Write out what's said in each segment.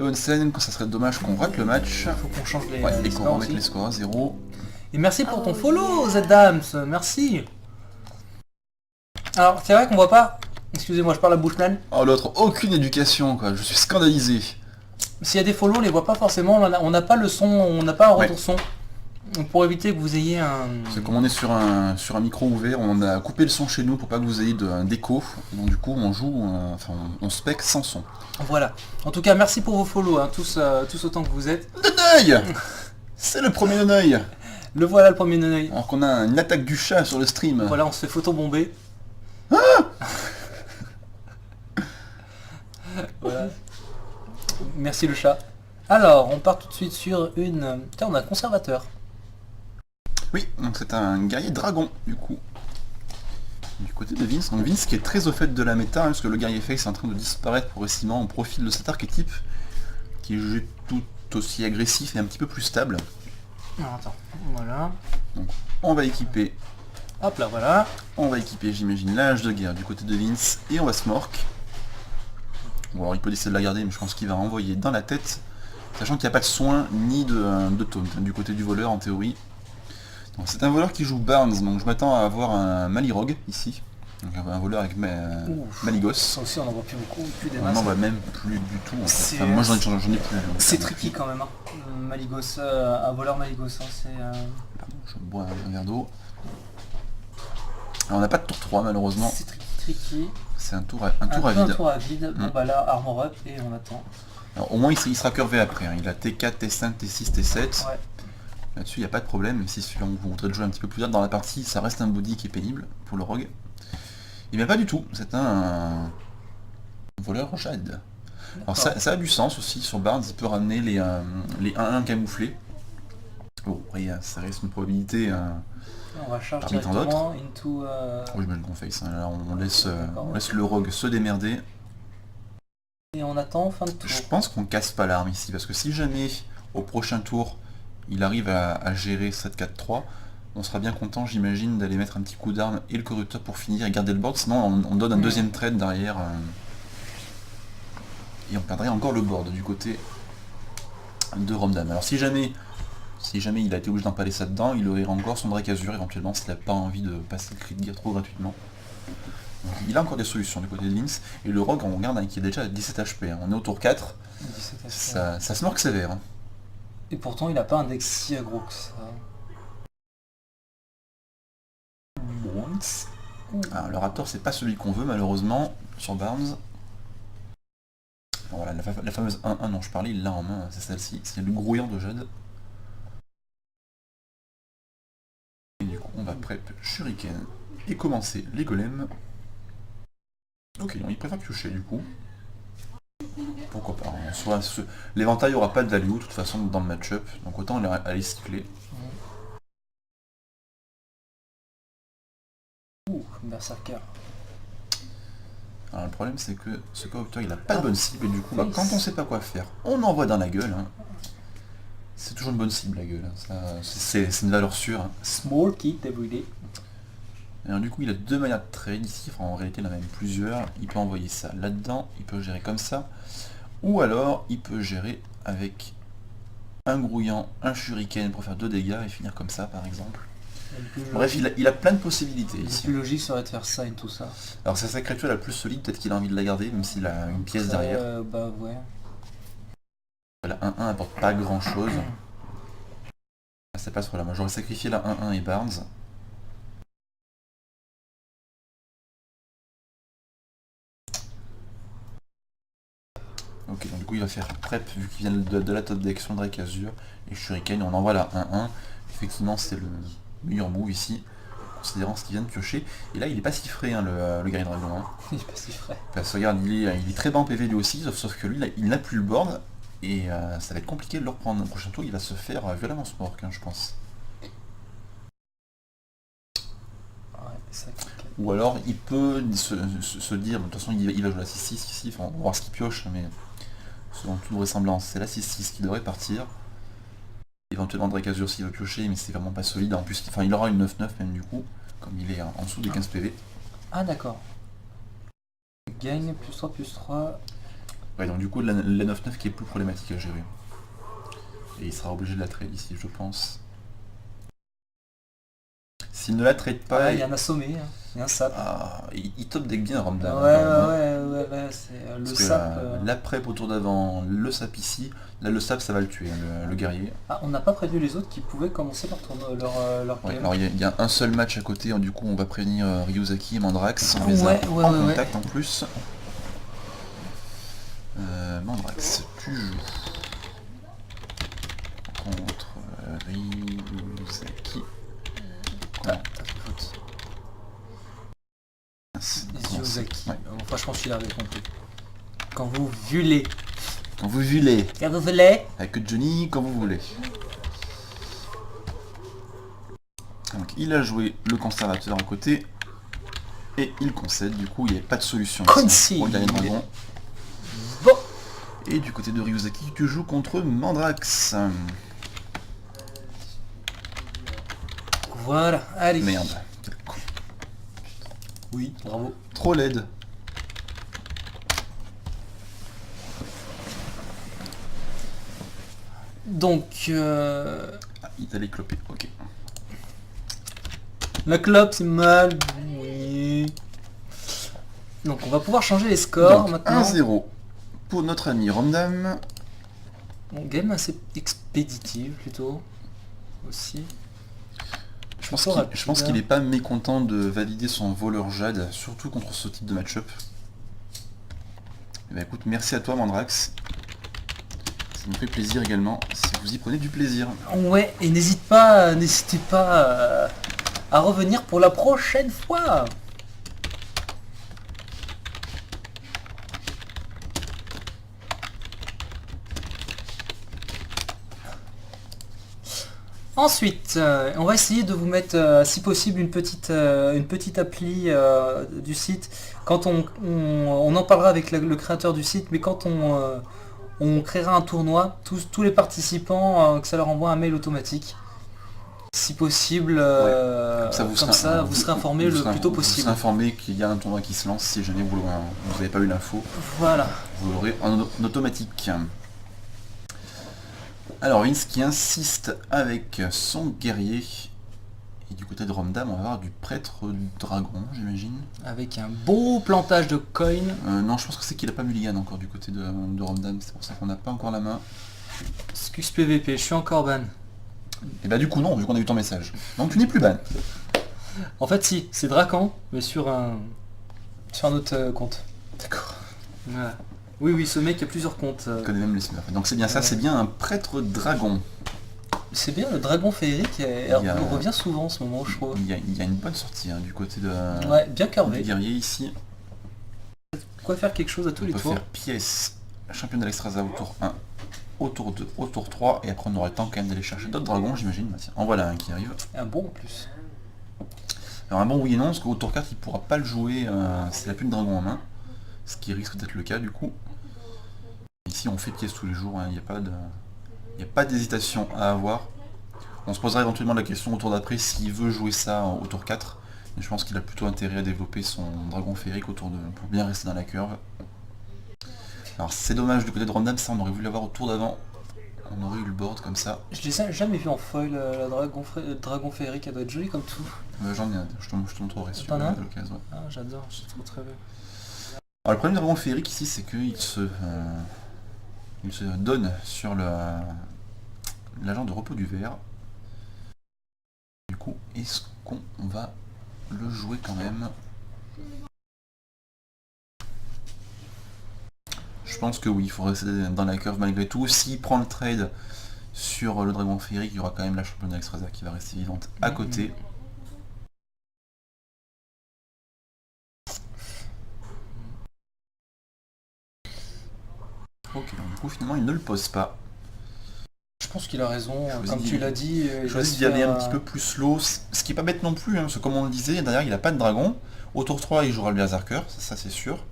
bonne scène, ça serait dommage qu'on rate le match. Il faut qu'on change les, Ouais, les et qu'on scores remette aussi. les scores à 0. Et merci pour ton follow, Zedams, merci. Alors, c'est vrai qu'on voit pas... Excusez-moi, je parle à bouche pleine. Oh l'autre, aucune éducation quoi, je suis scandalisé. S'il y a des follow, on les voit pas forcément, on n'a pas le son, on n'a pas un retour Ouais. son. Donc pour éviter que vous ayez un... C'est comme on est sur un micro ouvert, on a coupé le son chez nous pour pas que vous ayez d'écho. Donc du coup on joue, enfin on spec sans son. Voilà. En tout cas, merci pour vos follow, hein, tous autant que vous êtes. Neneuil. C'est le premier Neneuil. Le voilà le premier Neneuil. Alors qu'on a une attaque du chat sur le stream. Voilà, on se fait photobomber. Voilà. Merci le chat. Alors, on part tout de suite sur une... Tiens, on a un conservateur. Oui, donc c'est un guerrier dragon du coup. Du côté de Vince. Donc Vince qui est très au fait de la méta, hein, parce que le guerrier face est en train de disparaître progressivement au profil de cet archétype, qui est jugé tout aussi agressif et un petit peu plus stable. Alors, attends, voilà. Donc on va équiper, Hop là, voilà. j'imagine, l'âge de guerre du côté de Vince, et on va smork. Bon alors il peut essayer de la garder, mais je pense qu'il va renvoyer dans la tête, sachant qu'il n'y a pas de soin ni de taunt hein, du côté du voleur en théorie. C'est un voleur qui joue Barnes, donc je m'attends à avoir un Malirog ici. Donc un voleur avec Maligos. Ça aussi, on n'en voit plus beaucoup, plus des On masses. n'en voit même plus du tout. En fait. C'est- Enfin, moi j'en ai plus. donc, C'est tricky quand même, hein. Maligos, un voleur Maligos, hein, c'est... Pardon, je bois un verre d'eau. Alors on n'a pas de tour 3 malheureusement. C'est tricky. C'est un tour à Un vide. tour à vide. Bon bah là, armor up et on attend. Alors au moins il sera curvé après. Hein. Il a T4, T5, T6, T7. Ouais. Là-dessus il n'y a pas de problème. Si vous voudrez le jouer un petit peu plus tard dans la partie, ça reste un body qui est pénible pour le rogue. Et bien pas du tout. C'est un voleur Jade. Alors ça a du sens aussi sur Barnes, il peut ramener les 1-1 camouflés. Bon, après, ça reste une probabilité. On va charger Parmi tant directement into... Oui, j'imagine qu'on face. Hein. Là, on laisse D'accord. le rogue se démerder. Et on attend fin de tour. Je pense qu'on casse pas l'arme ici, parce que si jamais au prochain tour il arrive à gérer 7-4-3, on sera bien content, j'imagine, d'aller mettre un petit coup d'arme et le corrupteur pour finir et garder le board, sinon on donne un deuxième trade derrière. Et on perdrait encore le board du côté de Romdan. Alors si jamais il a été obligé d'empaler ça dedans, il aurait encore son Drake Azur éventuellement s'il n'a pas envie de passer le cri de guerre trop gratuitement. Donc, il a encore des solutions du côté de Vince. Et le rogue, on regarde hein, qui est déjà à 17 HP. Hein. On est au tour 4. 17 à Ça se marque sévère. Hein. Et pourtant, il a pas un deck si aggro que ça. Alors, le Raptor, c'est pas celui qu'on veut malheureusement sur Barnes. Bon, voilà, la fameuse 1-1 dont je parlais, il l'a en main, c'est celle-ci. C'est le grouillant de Jade. Et du coup, on va prep Shuriken et commencer les golems. Ok, non, il préfère piocher du coup. Pourquoi pas, en soi, l'éventail aura pas de value de toute façon dans le match-up, donc autant aller cycler. Berserker. Alors le problème c'est que ce corrupteur il a pas de bonne cible et du coup bah, quand on sait pas quoi faire, on envoie dans la gueule. Hein. C'est toujours une bonne cible la gueule, hein. C'est une valeur sûre. Hein. Small kit everyday. Et alors du coup il a deux manières de trade ici, enfin, en réalité il en a même plusieurs. Il peut envoyer ça là-dedans, il peut gérer comme ça, ou alors il peut gérer avec un grouillant, un shuriken pour faire 2 dégâts et finir comme ça par exemple. Bref, il a plein de possibilités Le ici. plus logique serait de faire ça et tout ça. Alors c'est sa créature la plus solide, peut-être qu'il a envie de la garder, même s'il a une pièce derrière. Bah ouais. La 1-1 apporte pas grand chose. C'est pas ce problème. J'aurais sacrifié la 1-1 et Barnes. Ok, donc du coup il va faire prep vu qu'il vient de la top deck sur le Drake Azur et Shuriken, on envoie la 1-1. Effectivement c'est le meilleur move ici, considérant ce qu'il vient de piocher. Et là il est pas si frais hein, le guerrier dragon. Hein. Il est pas si frais. Parce que regarde, il est très bas en PV lui aussi, sauf que lui il n'a plus le board. Et ça va être compliqué de le reprendre. Le prochain tour il va se faire violemment smork hein, je pense. Ouais, ça... Ou alors il peut se dire, de toute façon il va jouer la 6-6 ici, enfin, on va voir ce qu'il pioche, mais selon toute vraisemblance c'est la 6-6 qui devrait partir. Éventuellement Drake Azur s'il veut piocher, mais c'est vraiment pas solide, en plus il aura une 9-9 même du coup, comme il est en dessous des 15 PV. Ah d'accord. Gagne plus 3 plus 3. Ouais, donc du coup, la 9-9 qui est plus problématique à gérer. Et il sera obligé de la trade ici, je pense. S'il ne la trade pas, Ah, il y a un assommé, hein. Il y a un sap. il top deck bien Ramdam. Ouais, c'est le Parce que sap. la prep au tour d'avant, le sap ici, là le sap ça va le tuer, hein, le guerrier. Ah, on n'a pas prévenu les autres qui pouvaient commencer leur tournoi, leur Ouais, game. alors il y a un seul match à côté, hein, du coup on va prévenir Ryuzaki et Mandrax, on les a Ouais, en contact en plus. Mandrax, tu joues contre Ryuzaki. Ah, t'as fait faute. Ryuzaki. Ouais. Franchement, celui-là avait compris. Quand vous voulez. Quand vous voulez. Quand vous voulez. Avec Johnny, quand vous voulez. Donc il a joué le conservateur à côté. Et il concède, du coup il n'y a pas de solution ici pour le dernier dragon. Bon. Et du côté de Ryuzaki, tu joues contre Mandrax. Voilà, allez. Merde, quel con. Oui, bravo. Trop laide. Donc, Ah, il t'a les clopé, ok. la clope c'est mal. Oui. Donc on va pouvoir changer les scores Donc, maintenant. 1-0 pour notre ami Ramdam. Bon, game assez expéditive plutôt. Aussi. Je pense qu'il n'est pas mécontent de valider son voleur Jade, surtout contre ce type de match-up. Eh ben, écoute, merci à toi Mandrax. Ça me fait plaisir également, si vous y prenez du plaisir. Ouais, et n'hésitez pas à revenir pour la prochaine fois. Ensuite, on va essayer de vous mettre, si possible, une petite appli du site. Quand on en parlera avec le créateur du site, mais quand on créera un tournoi, tous les participants, que ça leur envoie un mail automatique. Si possible, Comme ça, vous serez informés le plus tôt Vous possible. serez informé qu'il y a un tournoi qui se lance, si jamais vous n'avez pas eu l'info. Voilà. Vous l'aurez en automatique. Alors Vince qui insiste avec son guerrier. Et du côté de Ramdam, on va avoir du prêtre dragon, j'imagine. Avec un beau plantage de coins. Non, je pense que c'est qu'il a pas mulligan encore du côté de Ramdam, c'est pour ça qu'on n'a pas encore la main. Excuse PVP, je suis encore ban. Et bah du coup non, vu qu'on a eu ton message. Donc tu n'es plus ban. En fait si, c'est Dracan, mais sur un autre compte. D'accord. Voilà. Oui, ce mec a plusieurs comptes. Je connais même les smurfs. Donc c'est bien ça, Ouais. c'est bien un prêtre dragon. C'est bien, le dragon féerique revient souvent en ce moment, je trouve. Il y a une bonne sortie hein, du côté de Ouais, bien du curvé. guerrier ici. Quoi faire quelque chose à tous On les peut tours. faire pièce championne d'Alexstrasza au tour 1, au tour 2, au tour 3, et après on aura le temps quand même d'aller chercher d'autres dragons, j'imagine. Bah, tiens, en voilà un qui arrive. Un bon en plus. Alors un bon oui et non, parce qu'au tour 4 il pourra pas le jouer s'il n'a plus de dragon en main. Ce qui risque d'être le cas du coup. Ici on fait pièce tous les jours, il n'y a pas d'hésitation à avoir. On se posera éventuellement la question au tour d'après s'il veut jouer ça au tour 4. Mais je pense qu'il a plutôt intérêt à développer son dragon féerique pour bien rester dans la curve. Alors c'est dommage du côté de Ramdam, ça on aurait voulu l'avoir au tour d'avant. On aurait eu le board comme ça. Je les ai jamais vu en foil, la dragon féerique, elle doit être jolie comme tout. J'en ai un, je te montrerai si tu T'en veux as un à l'occasion. Ouais. Ah, j'adore, je trouve très bien. Alors le problème du dragon féerique ici c'est qu'il se donne sur l'agent de repos du verre. Du coup, est-ce qu'on va le jouer quand même? Je pense que oui, il faut rester dans la curve malgré tout. S'il prend le trade sur le dragon féerique, il y aura quand même la championne d'Alexstrasza qui va rester vivante à côté. Ok, donc du coup finalement il ne le pose pas. Je pense qu'il a raison, Choisis comme tu l'as dit. Il choisit d'y aller un petit peu plus slow, ce qui est pas bête non plus, hein, parce que comme on le disait, derrière il a pas de dragon. Au tour 3 il jouera le berserker, ça c'est sûr.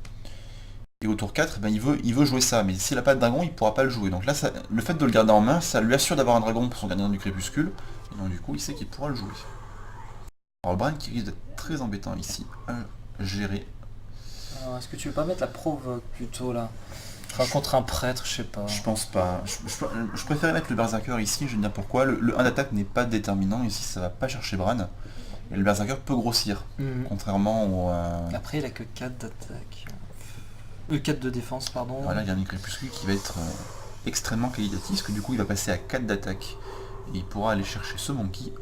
Et au tour 4, ben, il veut jouer ça, mais s'il a pas de dragon, il pourra pas le jouer. Donc là, le fait de le garder en main, ça lui assure d'avoir un dragon pour son gardien du crépuscule. Et donc du coup, il sait qu'il pourra le jouer. Alors le Bran qui risque d'être très embêtant ici à gérer. Alors, est-ce que tu veux pas mettre la provoque plutôt là? Enfin, contre un prêtre, je sais pas. Je pense pas. Je préférais mettre le Berserker ici, je vais te dire pourquoi. Le 1 d'attaque n'est pas déterminant, ici ça va pas chercher Bran. Et le Berserker peut grossir, Mhm. contrairement au... Après, il a que 4 d'attaque. 4 de défense, pardon. Voilà, il y a un Crépuscule qui va être extrêmement qualitatif, parce que du coup il va passer à 4 d'attaque. Et il pourra aller chercher ce Monkey.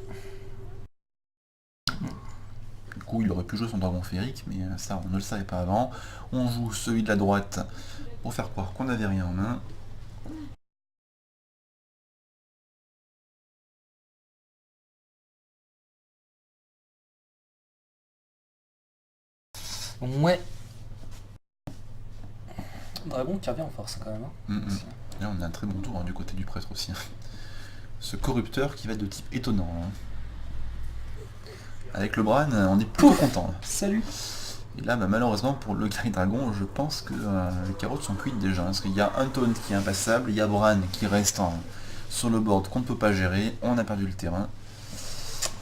Du coup il aurait pu jouer son dragon féerique, mais ça on ne le savait pas avant. On joue celui de la droite pour faire croire qu'on n'avait rien en main. Ouais. Dragon qui revient en force quand même. Là on a un très bon tour du côté du prêtre aussi. Ce corrupteur qui va être de type étonnant. Avec le Bran, on est plutôt content. Salut. Et là, malheureusement, pour le guerrier dragon, je pense que les carottes sont cuites déjà. Parce qu'il y a un taunt qui est impassable, il y a Bran qui reste sur le board qu'on ne peut pas gérer, on a perdu le terrain.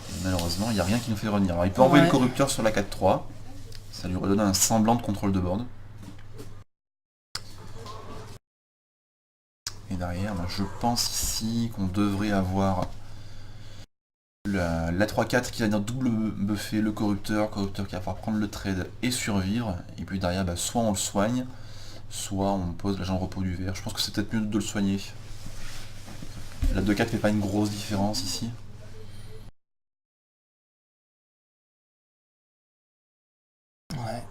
Et malheureusement, il n'y a rien qui nous fait revenir. Alors il peut envoyer le corrupteur sur la 4-3, ça lui redonne un semblant de contrôle de board. Et derrière, je pense ici qu'on devrait avoir la 3-4 qui va venir double buffer le corrupteur qui va pouvoir prendre le trade et survivre. Et puis derrière, soit on le soigne, soit on pose l'agent repos du verre. Je pense que c'est peut-être mieux de le soigner. La 2-4 fait pas une grosse différence ici. Ouais.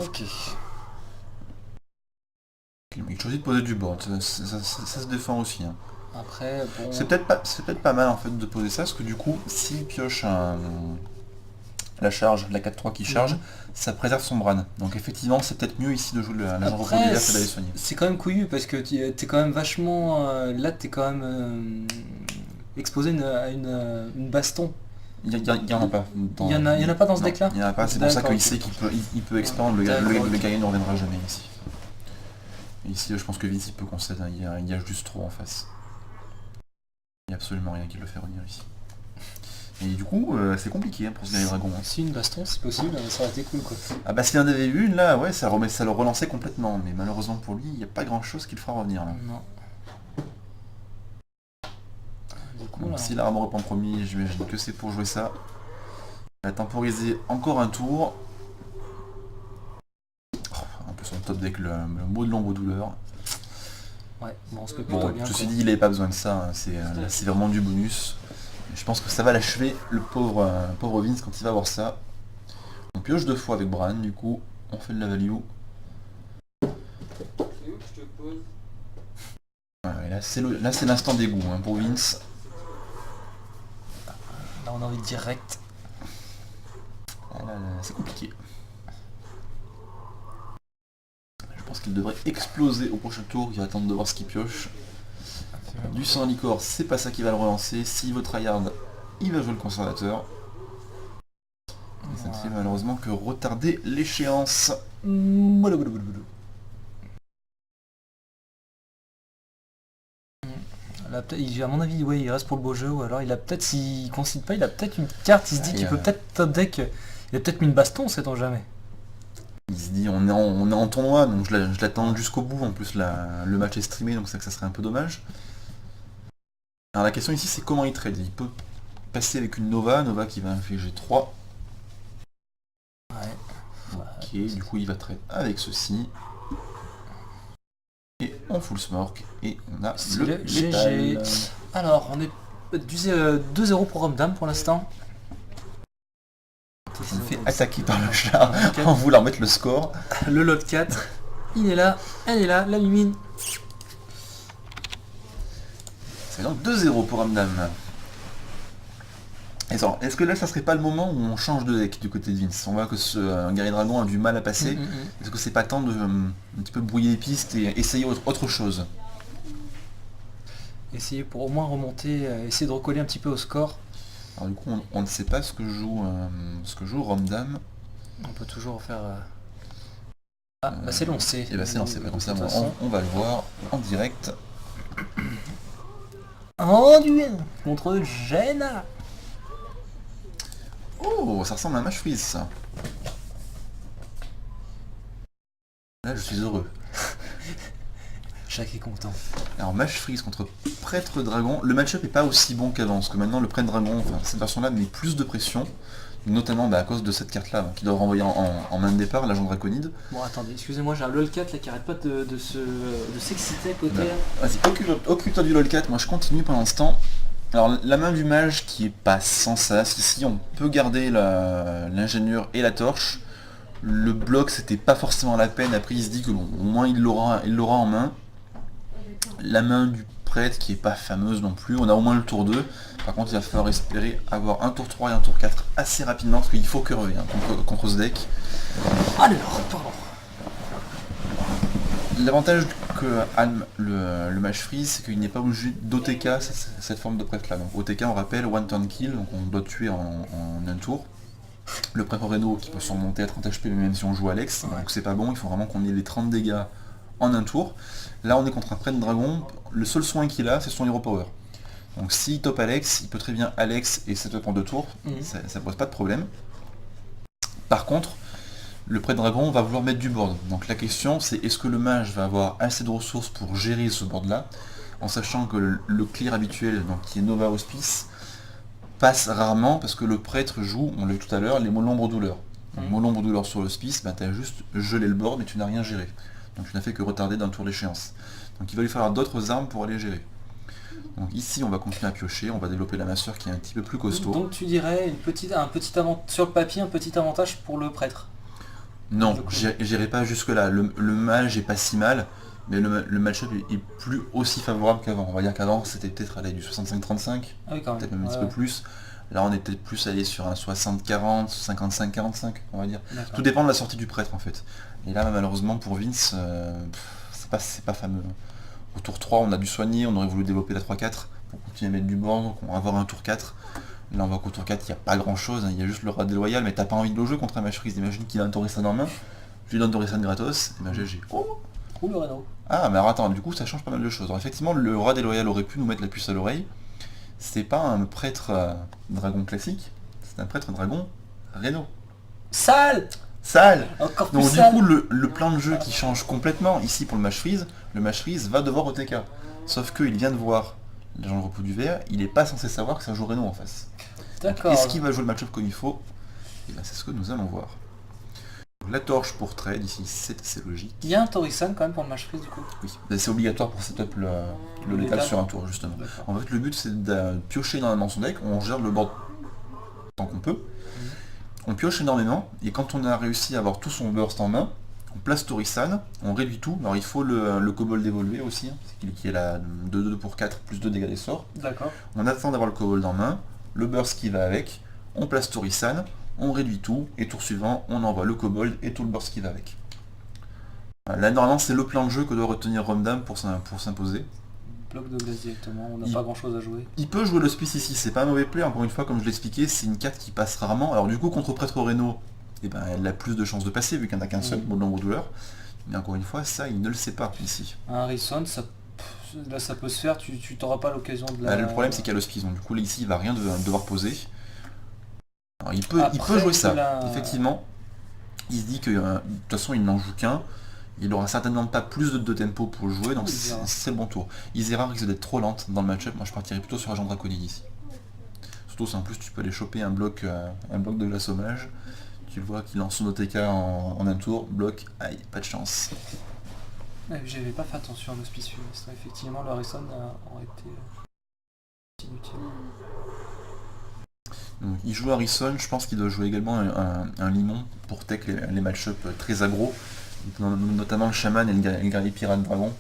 Ok. Il choisit de poser du board, ça se défend aussi. Après, bon... C'est peut-être pas mal en fait de poser ça, parce que du coup, s'il pioche la charge, la 4-3 qui charge, ça préserve son Bran. Donc effectivement, c'est peut-être mieux ici de jouer l'agent repos du verre que d'aller soigner. C'est quand même couillu, parce que t'es quand même vachement... là, t'es quand même exposé à une baston. Il y en a pas. Il y en a pas dans ce deck là. Il y en a pas, c'est pour ça qu'il sait qu'il peut expandre, le guerrier ne reviendra jamais ici. Et ici je pense que Vince il peut concéder, il y a juste trop en face. Il n'y a absolument rien qui le fait revenir ici. Et du coup c'est compliqué pour ce guerrier dragon. Si une baston c'est possible, ça aurait été cool quoi. Ah bah s'il y en avait eu une là, ouais, ça le relançait complètement, mais malheureusement pour lui, il n'y a pas grand chose qui le fera revenir là. Non. Donc s'il a armor en premier, j'imagine que c'est pour jouer ça. Il va temporiser encore un tour. Oh, un peu son top deck, le mot de l'ombre douleur. Ouais, bon, on se peut plutôt bien. Ceci dit, il n'avait pas besoin de ça, c'est vraiment du bonus. Et je pense que ça va l'achever, le pauvre Vince, quand il va avoir ça. On pioche 2 fois avec Bran, du coup, on fait de la value. Ouais, là c'est l'instant dégoût pour Vince. Là on a envie direct. Là, c'est compliqué. Je pense qu'il devrait exploser au prochain tour, il va attendre de voir ce qu'il pioche. Du sang à licor, c'est pas ça qui va le relancer. S'il veut tryhard, il va jouer le conservateur. Et ça ne fait malheureusement que retarder l'échéance. Là, à mon avis, ouais, il reste pour le beau jeu, ou alors il a peut-être, s'il concide pas, il a peut-être une carte, il se dit qu'il peut peut-être top deck, il a peut-être mis une baston, sait-on jamais. Il se dit on est en tournoi, donc je l'attends jusqu'au bout, en plus le match est streamé, donc c'est que ça serait un peu dommage. Alors la question ici c'est comment il trade. Il peut passer avec une Nova qui va infliger 3. Ouais. Ok, du coup il va trade avec ceci. Et on full smork, et on a le GG. Alors, on est du 2-0 pour Romdam pour l'instant. On fait attaquer par le chat en voulant mettre le score. Le lot 4, il est là, elle est là, la lumine. C'est donc 2-0 pour Ramdam. Est-ce que là ça serait pas le moment où on change de deck du côté de Vince? On voit que ce guerrier dragon a du mal à passer. Est-ce que c'est pas temps de un petit peu brouiller les pistes et essayer autre chose? Essayer pour au moins remonter, essayer de recoller un petit peu au score. Alors du coup on ne sait pas ce que joue Ramdam. On peut toujours faire... Ah bah c'est lancé. Et bah c'est lancé, comme ça on va le voir en direct. En duel contre Jaina. Oh, ça ressemble à un match freeze ça. Là je suis heureux. Jacques est content. Alors Mage Freeze contre Prêtre Dragon, le match-up est pas aussi bon qu'avant, parce que maintenant le Prêtre Dragon, enfin cette version-là met plus de pression, notamment à cause de cette carte-là, qui doit renvoyer en main de départ l'agent draconide. Bon attendez, excusez-moi, j'ai un LOL4 là qui arrête pas de s'exciter à côté. Là. Vas-y, occupe-toi du LOL4, moi je continue pendant ce temps. Alors la main du mage qui est pas sans sas, ici on peut garder l'ingénieur et la torche. Le bloc c'était pas forcément la peine, après il se dit que bon, au moins il l'aura en main. La main du prêtre qui est pas fameuse non plus, on a au moins le tour 2. Par contre il va falloir espérer avoir un tour 3 et un tour 4 assez rapidement parce qu'il faut curver contre ce deck. Alors, pardon. L'avantage que a le Mage Freeze, c'est qu'il n'est pas obligé d'OTK cette forme de prêtre là. Donc OTK on rappelle, one turn kill, donc on doit tuer en un tour. Le prêtre Reno qui peut surmonter à 30 HP même si on joue Alex, Ouais. donc c'est pas bon, il faut vraiment qu'on ait les 30 dégâts en un tour. Là on est contre un prêtre dragon, le seul soin qu'il a c'est son hero power. Donc s'il top Alex, il peut très bien Alex et setup en 2 tours, ça pose pas de problème. Par contre, le prêtre dragon va vouloir mettre du board. Donc la question c'est est-ce que le mage va avoir assez de ressources pour gérer ce board là, en sachant que le clear habituel, donc qui est Nova Hospice, passe rarement parce que le prêtre joue, on l'a vu tout à l'heure, les mots l'ombre douleur. Donc mots l'ombre douleur sur l'hospice, bah, tu as juste gelé le board mais tu n'as rien géré. Donc tu n'as fait que retarder d'un tour l'échéance. Donc il va lui falloir d'autres armes pour aller gérer. Donc ici on va continuer à piocher, on va développer la masseur qui est un petit peu plus costaud. Donc tu dirais sur le papier un petit avantage pour le prêtre. Non, j'irai pas jusque là. Le mage est pas si mal, mais le match-up est plus aussi favorable qu'avant. On va dire qu'avant c'était peut-être aller du 65-35, Ah oui, quand même. peut-être même un petit peu plus. Là on est peut-être plus allé sur un 60-40, 55-45 on va dire. Tout dépend de la sortie du prêtre en fait. Et là malheureusement pour Vince, c'est pas fameux. Au tour 3 on a dû soigner, on aurait voulu développer la 3-4 pour continuer à mettre du board, donc on va avoir un tour 4. Là on voit qu'au tour 4 il n'y a pas grand chose, il y a juste le rat déloyal, mais t'as pas envie de le jouer contre un Mage Freeze. Imagine qu'il a un Torisan en main, je lui donne Torisan gratos, et ben GG. Ou le Reno. Ah mais alors attends, du coup ça change pas mal de choses. Alors, effectivement le rat déloyal aurait pu nous mettre la puce à l'oreille. C'est pas un prêtre dragon classique, c'est un prêtre dragon Reno. Sale. Encore plus Donc sale. du coup le plan de jeu qui change complètement ici pour le Mage Freeze va devoir OTK. Sauf qu'il vient de voir l'agent de repos du verre, il n'est pas censé savoir que ça joue Reno en face. D'accord. Est-ce qu'il va jouer le match-up comme il faut? Et là c'est ce que nous allons voir. La torche pour trade ici, c'est assez logique. Il y a un Torisan quand même pour le Mage Freeze du coup. Oui, c'est obligatoire pour setup le létal sur un tour justement. En fait le but c'est de piocher énormément son deck, on gère le board tant qu'on peut. On pioche énormément, et quand on a réussi à avoir tout son burst en main, on place Torisan, on réduit tout. Alors il faut le kobold évolué aussi, qui est la 2-2 pour 4 plus 2 dégâts des sorts. D'accord. On attend d'avoir le kobold en main, le burst qui va avec, on place Torisan, on réduit tout, et tour suivant, on envoie le kobold et tout le burst qui va avec. Là normalement c'est le plan de jeu que doit retenir Romdam pour s'imposer. Bloc de glace directement, on n'a pas grand chose à jouer. Il peut jouer l'hospice ici, c'est pas un mauvais play, encore une fois comme je l'expliquais, c'est une carte qui passe rarement. Alors du coup contre Prêtre Reno, eh ben, elle a plus de chances de passer vu qu'il n'y en a qu'un seul, mot de l'ombre douleur. Mais encore une fois, ça il ne le sait pas ici. Un Harrison, là ça peut se faire, tu t'auras pas l'occasion de la... Le problème c'est qu'il y a l'hospice, donc du coup là, ici il va rien devoir poser. Alors, il peut jouer ça, effectivement. Il se dit que de toute façon il n'en joue qu'un. Il aura certainement pas plus de tempo pour le jouer, donc c'est le bon tour. Isera risque d'être trop lente dans le match-up, moi je partirais plutôt sur Agent Draconide ici. Surtout si en plus tu peux aller choper un bloc de glace au mage. Tu le vois qu'il lance son OTK en un tour, bloc, aïe, pas de chance. J'avais pas fait attention à l'hospice funeste, effectivement le Harrison aurait été inutile. Donc, il joue Harrison, je pense qu'il doit jouer également un limon pour tech les match-up très aggro. Notamment le chaman et le guerrier pirate dragon,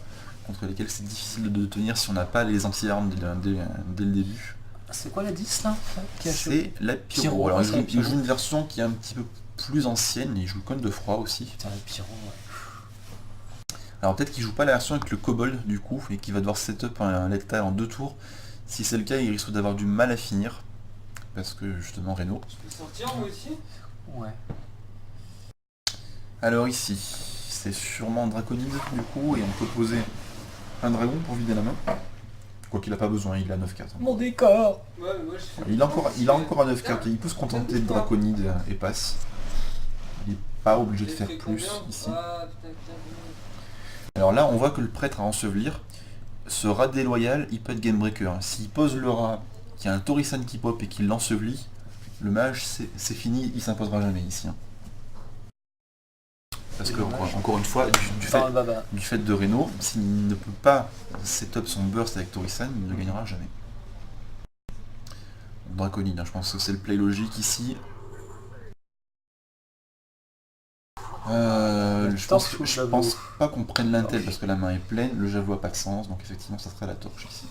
contre lesquels c'est difficile de tenir si on n'a pas les anti-armes dès le début. C'est quoi la 10 là? C'est la pyro. Alors il joue une version qui est un petit peu plus ancienne, et il joue le cône de froid aussi. Putain, la pyro, ouais. Alors peut-être qu'il joue pas la version avec le kobold du coup, et qu'il va devoir setup un lectal en 2 tours. Si c'est le cas, il risque d'avoir du mal à finir, parce que justement Reno. Je peux sortir moi aussi? Ouais. Alors ici, c'est sûrement Draconide du coup, et on peut poser un dragon pour vider la main. Quoi qu'il a pas besoin, il a 9 cartes. Mon décor. Ouais, moi je fais... Il a encore à 9 cartes, il peut se contenter de Draconide et passe. Il est pas obligé de faire plus ici. Alors là, on voit que le prêtre à ensevelir, ce rat déloyal, il peut être game breaker. S'il pose le rat, qu'il y a un Torisan qui pop et qu'il l'ensevelit, le mage, c'est fini, il s'imposera jamais ici. Parce que, encore une fois, du fait de Reno, s'il ne peut pas setup son burst avec Torisan, il ne gagnera jamais. Draconide, je pense que c'est le play logique ici. Je pense pas qu'on prenne l'intel parce que la main est pleine, le javelot a pas de sens, donc effectivement ça serait la torche ici.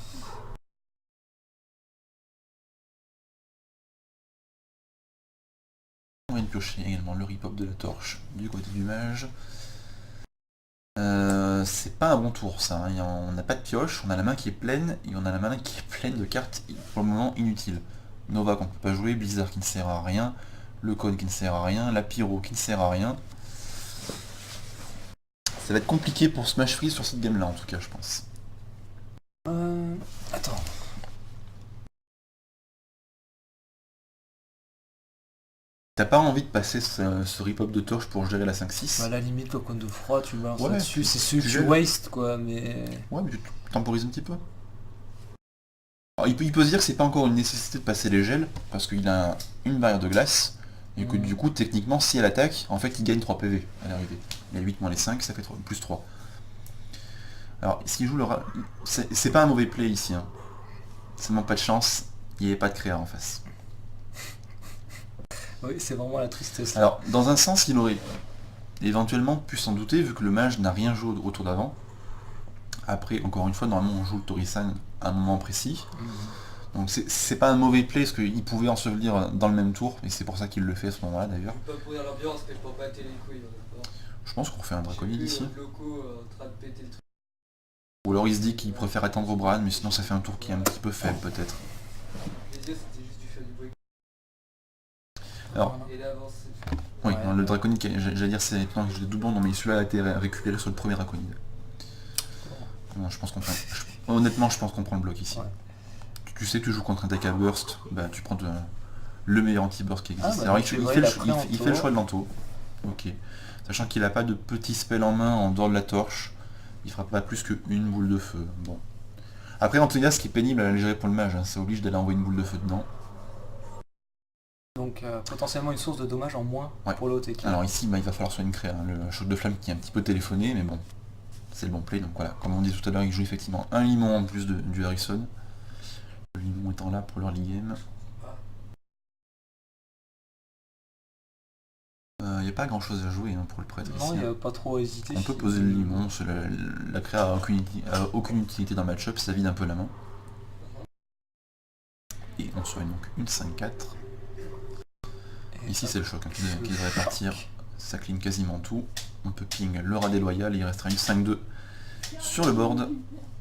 On vient de piocher également le rip-hop de la torche du côté du mage. C'est pas un bon tour ça, hein. On n'a pas de pioche, on a la main qui est pleine et on a la main qui est pleine de cartes pour le moment inutiles. Nova qu'on peut pas jouer, Blizzard qui ne sert à rien, le code qui ne sert à rien, la pyro qui ne sert à rien. Ça va être compliqué pour Smash Freeze sur cette game là en tout cas je pense. Attends. T'as pas envie de passer ce rip-hop de torche pour gérer la 5-6? Bah, à la limite, le coin de froid, tu balances Ouais, là-dessus, c'est celui que tu waste quoi, mais... Ouais, mais tu temporises un petit peu. Alors, il peut se dire que c'est pas encore une nécessité de passer les gels, parce qu'il a une barrière de glace, et que du coup, techniquement, si elle attaque, en fait, il gagne 3 PV à l'arrivée. Il a 8 moins les 5, ça fait plus 3. Alors, s'il joue le rat... C'est pas un mauvais play ici, hein. Seulement pas de chance, il n'y avait pas de créa en face. Oui, c'est vraiment la tristesse. Alors, dans un sens, il aurait éventuellement pu s'en douter, vu que le mage n'a rien joué au tour d'avant. Après, encore une fois, normalement, on joue le Torisan à un moment précis. Donc c'est pas un mauvais play, parce qu'il pouvait ensevelir dans le même tour, et c'est pour ça qu'il le fait à ce moment-là, d'ailleurs. Je pense qu'on refait un Draconide ici. Ou alors il se dit qu'il préfère attendre au Bran, mais sinon ça fait un tour qui est un petit peu faible, peut-être. Alors, oui, non, le Draconide, j'allais dire c'est étonnant que j'ai des doublons, non mais celui-là a été récupéré sur le premier Draconide. Non, je pense qu'on prend... Honnêtement, je pense qu'on prend le bloc ici. Ouais. Tu sais que tu joues contre un deck à burst, bah tu prends le meilleur anti-burst qui existe. Alors il fait le choix de l'anto. Ok. Sachant qu'il n'a pas de petit spell en main en dehors de la torche, il fera pas plus qu'une boule de feu. Bon. Après en tout cas, ce qui est pénible à la gérer pour le mage, hein, ça oblige d'aller envoyer une boule de feu dedans. Donc potentiellement une source de dommages en moins pour l'autre équipe. Alors ici, bah, il va falloir soigner une créa, hein. Le choc de flamme qui est un petit peu téléphoné, mais bon, c'est le bon play. Donc voilà, comme on dit tout à l'heure, il joue effectivement un limon en plus du Harrison. Le limon étant là pour l'early game. Il n'y a pas grand chose à jouer hein, pour le prêtre non, ici. Non, il n'y a pas trop à hésiter. On peut poser le limon, la créa a aucune utilité dans le match-up, ça vide un peu la main. Et on soigne donc une 5-4. Ici c'est le choc hein, qui devrait partir, ça clean quasiment tout. On peut ping le rat déloyal et il restera une 5-2 sur le board.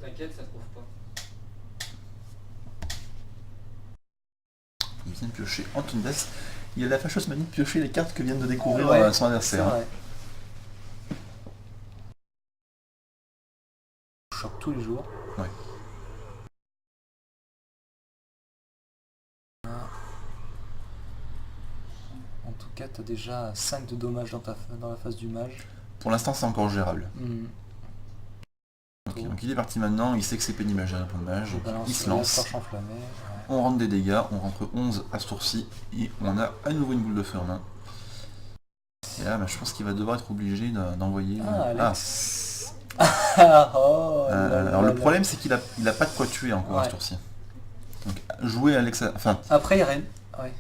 T'inquiète, ça trouve pas. Il vient de piocher Antonides. Il a la fâcheuse manie de piocher les cartes que vient de découvrir son adversaire. Choc tous les jours. Ouais. En tout cas, tu as déjà 5 de dommages dans la phase du mage. Pour l'instant, c'est encore gérable. Okay, donc il est parti maintenant, il sait que c'est pénible à gérer pour le mage, il se lance. On rentre des dégâts, on rentre 11 à ce tour-ci, et on a à nouveau une boule de feu en main. Et là, bah, je pense qu'il va devoir être obligé d'envoyer... alors le problème, c'est qu'il a pas de quoi tuer encore à ce tour-ci. Donc jouer Alexa... Enfin... Après, il y a rien. Ouais.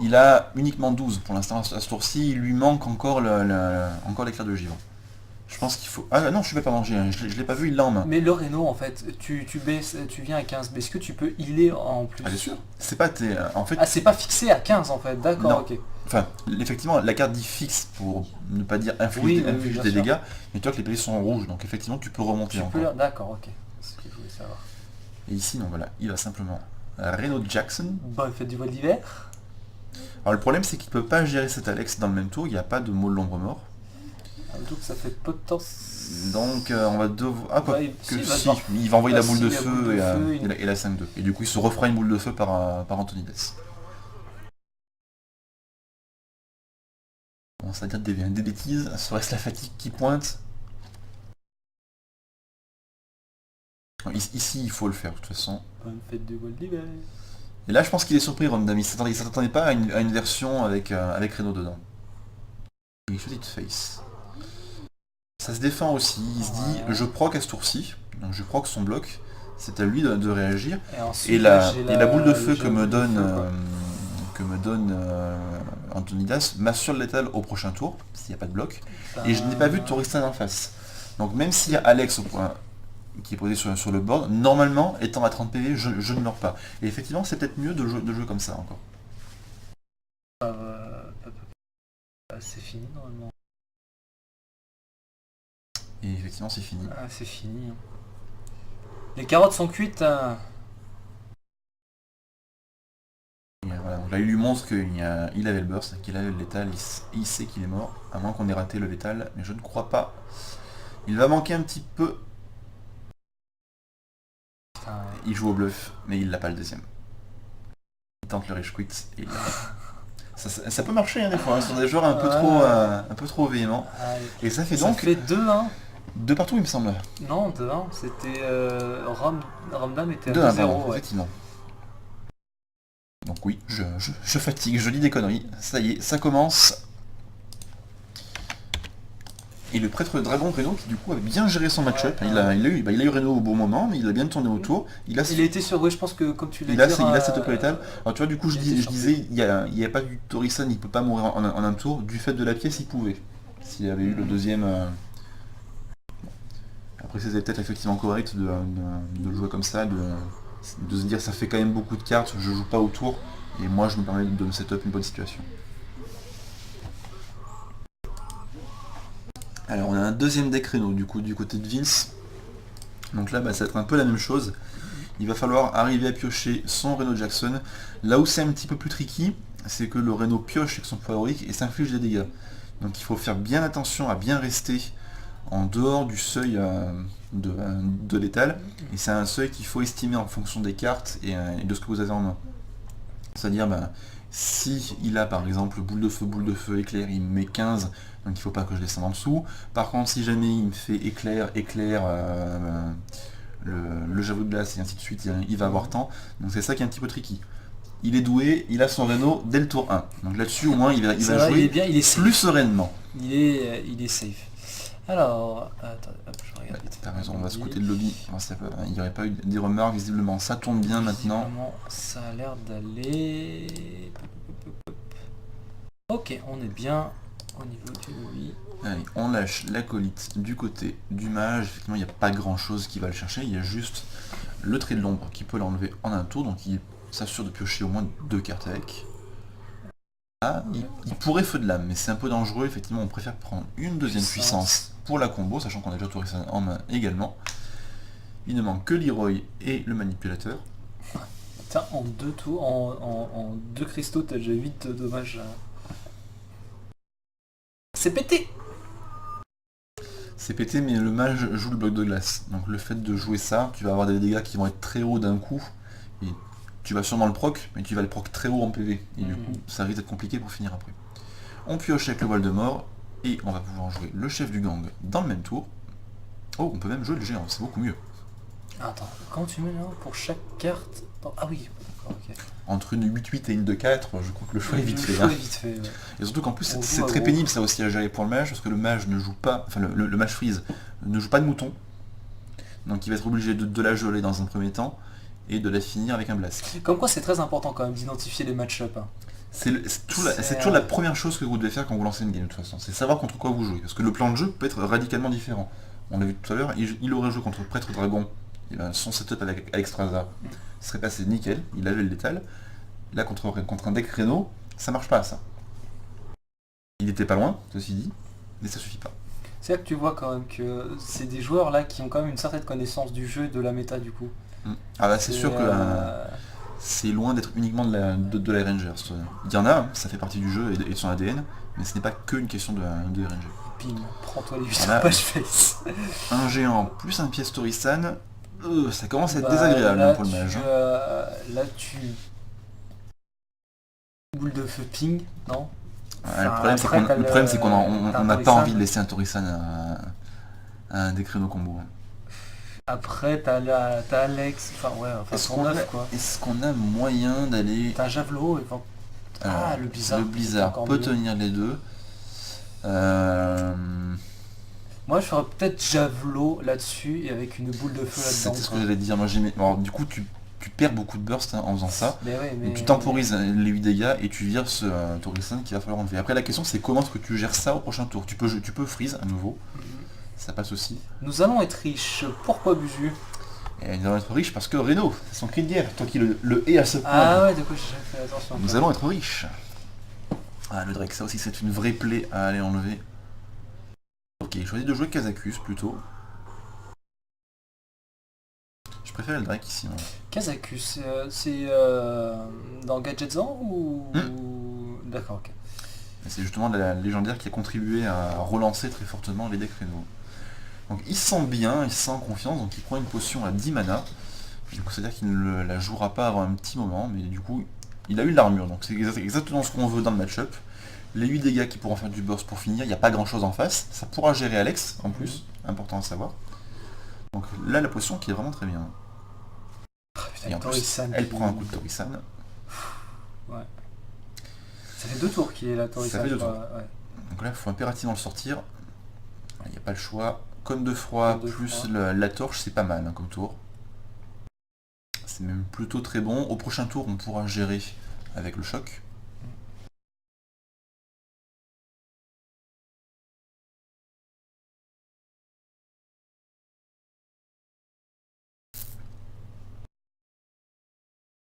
Il a uniquement 12 pour l'instant à ce tour-ci, il lui manque encore l'éclair de givre. Je pense qu'il faut... Ah non, je ne vais pas manger, hein. Je l'ai pas vu, il l'a en main. Mais le Reno, en fait, tu viens à 15, mais est-ce que tu peux healer en plus? Ah bien sûr. C'est pas... En fait... Ah, c'est pas fixé à 15 en fait, d'accord, ok. Enfin, effectivement, la carte dit fixe pour ne pas dire infliger des dégâts, mais toi que les paliers sont en rouge, donc effectivement tu peux remonter encore. D'accord, ok. C'est ce que je voulais savoir. Et ici, donc voilà, il va simplement Reno Jackson. Bonne fête du vol d'hiver. Alors le problème c'est qu'il peut pas gérer cet Alex dans le même tour, il n'y a pas de mot de l'ombre mort. Donc ça fait peu de temps. Donc on va devoir... Ah il va envoyer la boule de feu et la 5-2. Et du coup il se refera une boule de feu par Antonides. commence à dire des bêtises, serait-ce la fatigue qui pointe? Ici, il faut le faire, de toute façon. Bonne fête de Walt d'hiver. Et là, je pense qu'il est surpris, Random. Il s'attendait pas à une version avec Reno dedans. Et petite face. Ça se défend aussi. Il se dit, je proc à ce tour-ci. Donc je proc son bloc. C'est à lui de réagir. Ensuite, Et la boule de feu que me donne Antonidas m'assure le létal au prochain tour, s'il n'y a pas de bloc. Et je n'ai pas vu de Touristan en face. Donc même s'il y a Alex au point qui est posé sur le board, normalement, étant à 30 PV, je ne meurs pas. Et effectivement, c'est peut-être mieux de jouer comme ça encore. C'est fini normalement. Et effectivement, c'est fini. Ah, c'est fini. Les carottes sont cuites. Et voilà, donc là, il lui montre qu'il avait le burst, qu'il avait le létal, il sait qu'il est mort, à moins qu'on ait raté le létal, mais je ne crois pas. Il va manquer un petit peu. Il joue au bluff, mais il l'a pas le deuxième. Il tente le rage quit et ça peut marcher hein, des fois, hein, sur des joueurs un peu trop véhéments. Et ça fait donc... Ça fait 2-1. 2 partout il me semble. Non, 2-1, c'était... Ramdam était à 2-1, 2-0. Ouais. effectivement. Donc oui, je fatigue, je lis des conneries. Ça y est, ça commence. Et le prêtre dragon Reno qui du coup a bien géré son match-up. Il a eu Reno au bon moment, mais il a bien tourné autour. Il a été sur... Oui, je pense que comme tu l'as dit... Il a cette létal. Alors tu vois, du coup, je disais, il n'y a pas du Torisan, il peut pas mourir en un tour. Du fait de la pièce, il pouvait. S'il avait eu le deuxième... Après, c'était peut-être effectivement correct de jouer comme ça, de se dire ça fait quand même beaucoup de cartes, je joue pas au tour, et moi je me permets de me set up une bonne situation. Alors on a un deuxième deck Reno du coup du côté de Vince. Donc là ça va être un peu la même chose. Il va falloir arriver à piocher son Reno Jackson. Là où c'est un petit peu plus tricky, c'est que le Reno pioche avec son pouvoir héroïque et s'inflige des dégâts. Donc il faut faire bien attention à bien rester en dehors du seuil de létal. Et c'est un seuil qu'il faut estimer en fonction des cartes et de ce que vous avez en main. C'est-à-dire si il a par exemple boule de feu, éclair, il me met 15, donc il ne faut pas que je descende en dessous. Par contre si jamais il me fait éclair, le javelot de glace et ainsi de suite, il va avoir temps. Donc c'est ça qui est un petit peu tricky. Il est doué, il a son Reno dès le tour 1. Donc là-dessus au moins il va jouer il est plus sereinement. Il est safe. Alors, attendez, hop, je regarde. T'as raison, on va se côté de lobby. Il n'y aurait pas eu des remarques, visiblement. Ça tourne bien maintenant. Ça a l'air d'aller... Ok, on est bien au niveau du lobby. Allez, on lâche l'acolyte du côté du mage. Effectivement, il n'y a pas grand chose qui va le chercher. Il y a juste le trait de l'ombre qui peut l'enlever en un tour. Donc il s'assure de piocher au moins 2 cartes avec. Ah, il pourrait feu de lame, mais c'est un peu dangereux. Effectivement, on préfère prendre une deuxième puissance pour la combo, sachant qu'on a déjà Touristan en main également. Il ne manque que Leroy et le manipulateur. Putain, en 2 tours, en 2 cristaux, t'as déjà 8 dommages. C'est pété! C'est pété, mais le mage joue le bloc de glace. Donc le fait de jouer ça, tu vas avoir des dégâts qui vont être très hauts d'un coup. Et tu vas sûrement le proc, mais tu vas le proc très haut en PV. Et du coup, ça risque d'être compliqué pour finir après. On pioche avec le voile de mort. Et on va pouvoir jouer le chef du gang dans le même tour. Oh, on peut même jouer le géant, c'est beaucoup mieux. Attends, quand tu mets là pour chaque carte... Ah oui, d'accord, ok. Entre une 8-8 et une 2-4, je crois que le choix est vite fait. Hein. Et surtout qu'en plus c'est très pénible ça aussi à gérer pour le mage, parce que le mage ne joue pas, enfin le mage freeze ne joue pas de mouton. Donc il va être obligé de la geler dans un premier temps et de la finir avec un blast. Comme quoi c'est très important quand même d'identifier les match-up. Hein. C'est toujours la première chose que vous devez faire quand vous lancez une game de toute façon, c'est savoir contre quoi vous jouez. Parce que le plan de jeu peut être radicalement différent. On l'a vu tout à l'heure, il aurait joué contre Prêtre Dragon, son setup avec Alexstrasza serait passé nickel, il avait le létal. Là contre un deck Reno, ça marche pas ça. Il était pas loin, ceci dit, mais ça suffit pas. C'est là que tu vois quand même que c'est des joueurs là qui ont quand même une certaine connaissance du jeu et de la méta du coup. Ah bah c'est sûr que c'est loin d'être uniquement de la Ranger. Il y en a, ça fait partie du jeu et de son ADN, mais ce n'est pas qu'une question de Ranger. Bim, prends-toi les 8 page face. Un géant plus un pièce Touristan, ça commence à être désagréable là, pour le mage. Là tu... Boule de feu ping, non? Le Enfin, problème c'est après, qu'on t'as le problème, c'est qu'on t'as un n'a pas envie Torisan. de laisser un Torisan à un des créneaux combo. Après, t'as Alex. Enfin, ouais, enfin, ton neuf quoi. Est-ce qu'on a moyen d'aller... T'as un Javelot et Alors, Ah, le le Blizzard, c'est Blizzard encore peut mieux. tenir les deux. Euh, Moi, je ferais peut-être Javelot là-dessus et avec une boule de feu là-dedans, C'était ce que quoi. j'allais dire. Moi, alors, du coup, tu perds beaucoup de burst en faisant ça. Mais ouais, Donc tu mais... temporises les 8 dégâts et tu vires ce Torisan qu'il va falloir enlever. Après la question c'est comment est-ce que tu gères ça au prochain tour. Tu peux freeze à nouveau, ça passe aussi. Nous allons être riches. Pourquoi Buzu? Et nous allons être riches parce que Reno, c'est son cri de guerre, toi qui le hais à ce point. Ah ouais, de quoi j'ai fait attention. Nous allons être riches. Ah le Drake, ça aussi c'est une vraie plaie à aller enlever. Ok, je choisis de jouer Kazakus plutôt. Je préfère le Drake ici. Hein. Kazakus, c'est dans Gadgetzan ou... D'accord, ok. C'est justement la légendaire qui a contribué à relancer très fortement les decks Reno. Donc il se sent bien, il se sent en confiance, donc il prend une potion à 10 mana. Du coup c'est-à-dire qu'il ne la jouera pas avant un petit moment, mais du coup il a eu de l'armure, donc c'est exactement ce qu'on veut dans le match-up. Les 8 dégâts qui pourront faire du burst pour finir, il n'y a pas grand chose en face, ça pourra gérer Alex en plus, important à savoir. Donc là la potion qui est vraiment très bien. Putain, Et en plus, Torisan elle qui- prend un coup de Torisan. Ouais. Ça fait 2 tours qu'il est là, Torisan. Ça fait 2 je crois, tours. ouais. Donc là il faut impérativement le sortir. Il n'y a pas le choix. Cône de froid Cône de plus froid. la torche, c'est pas mal hein, comme tour. C'est même plutôt très bon. Au prochain tour, on pourra gérer avec le choc.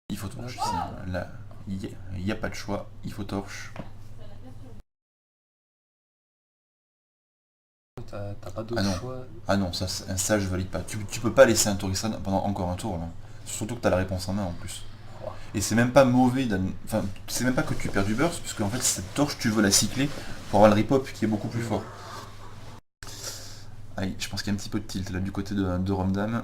Il faut torche ici. Là, il n'y a pas de choix. Il faut torche. T'as pas Ah d'autre non. choix. Ah non, ça je valide pas. Tu peux pas laisser un Torisan pendant encore un tour là. Surtout que tu as la réponse en main en plus. Et c'est même pas mauvais, enfin c'est même pas que tu perds du burst, puisque en fait cette torche tu veux la cycler pour avoir le ripop qui est beaucoup plus fort. Allez, je pense qu'il y a un petit peu de tilt là du côté de Romdam.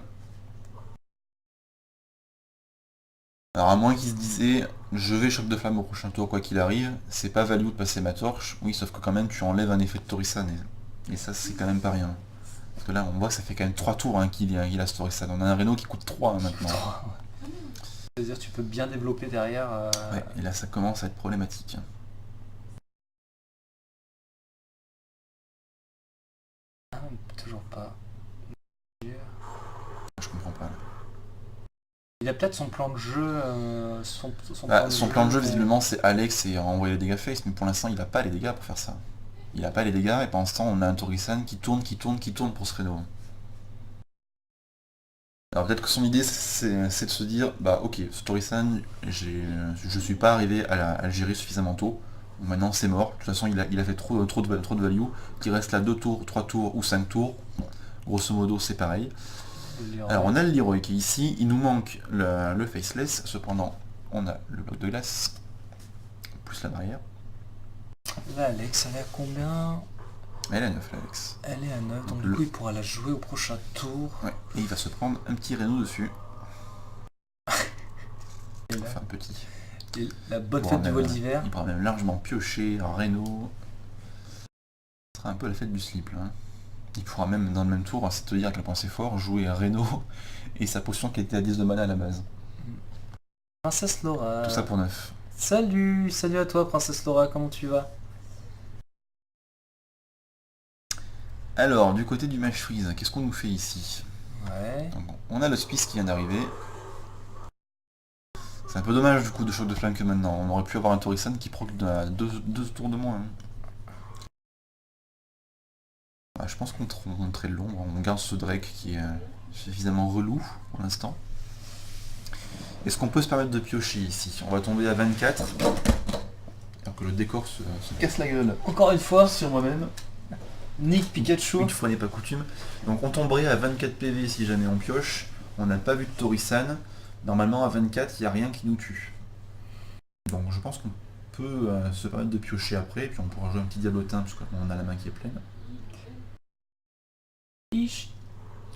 Alors à moins qu'il se disait je vais choc de flamme au prochain tour quoi qu'il arrive, c'est pas value de passer ma torche, oui sauf que quand même tu enlèves un effet de Torisan et ça c'est quand même pas rien. Parce que là on voit que ça fait quand même 3 tours hein, qu'il a ce Torisan. On a un Reno qui coûte 3 hein, maintenant. C'est-à-dire tu peux bien développer derrière. Ouais, et là ça commence à être problématique. Ah, toujours pas. Je comprends pas là. Il a peut-être son plan de jeu. Son plan de jeu mais- visiblement c'est Alex et envoyer les dégâts face, mais pour l'instant il a pas les dégâts pour faire ça. Il a pas les dégâts et pendant ce temps on a un Torisan qui tourne pour ce Reno. Alors peut-être que son idée c'est de se dire bah ok ce Torisan je suis pas arrivé à le gérer suffisamment tôt. Bon, maintenant c'est mort, de toute façon il a fait trop de value, qu'il reste là 2 tours, 3 tours ou 5 tours, grosso modo c'est pareil. Alors on a le Leroy qui est ici, il nous manque le Faceless, cependant on a le bloc de glace, plus la barrière. Là, Alex, elle est à combien? Elle est à 9 Alex. Elle est à 9, donc Le- du coup il pourra la jouer au prochain tour. Ouais, et il va se prendre un petit Reno dessus. Et là, Enfin un petit. et la bonne Il fête pourra du même- vol d'hiver. Il pourra même largement piocher un Reno. Ce sera un peu la fête du slip là. Il pourra même dans le même tour, c'est te dire à quel point c'est fort, jouer un Reno et sa potion qui était à 10 de mana à la base. Princesse Laura. Tout ça pour 9. Salut, salut à toi Princesse Laura, comment tu vas? Alors, du côté du match freeze, qu'est-ce qu'on nous fait ici? Ouais. Donc, on a le Spice qui vient d'arriver. C'est un peu dommage du coup de choc de flamme que maintenant. On aurait pu avoir un Torisan qui proc de 2 tours de moins. Hein. Ouais, je pense qu'on montrait l'ombre. On garde ce Drake qui est suffisamment relou pour l'instant. Est-ce qu'on peut se permettre de piocher ici? On va tomber à 24. Alors que le décor se casse la gueule. Encore une fois, Sur moi-même. Nick Pikachu. Une fois n'est pas coutume. Donc on tomberait à 24 PV si jamais on pioche. On n'a pas vu de Torisan. Normalement à 24, il n'y a rien qui nous tue. Donc je pense qu'on peut se permettre de piocher après, puis on pourra jouer un petit diablotin, parce qu'on a la main qui est pleine.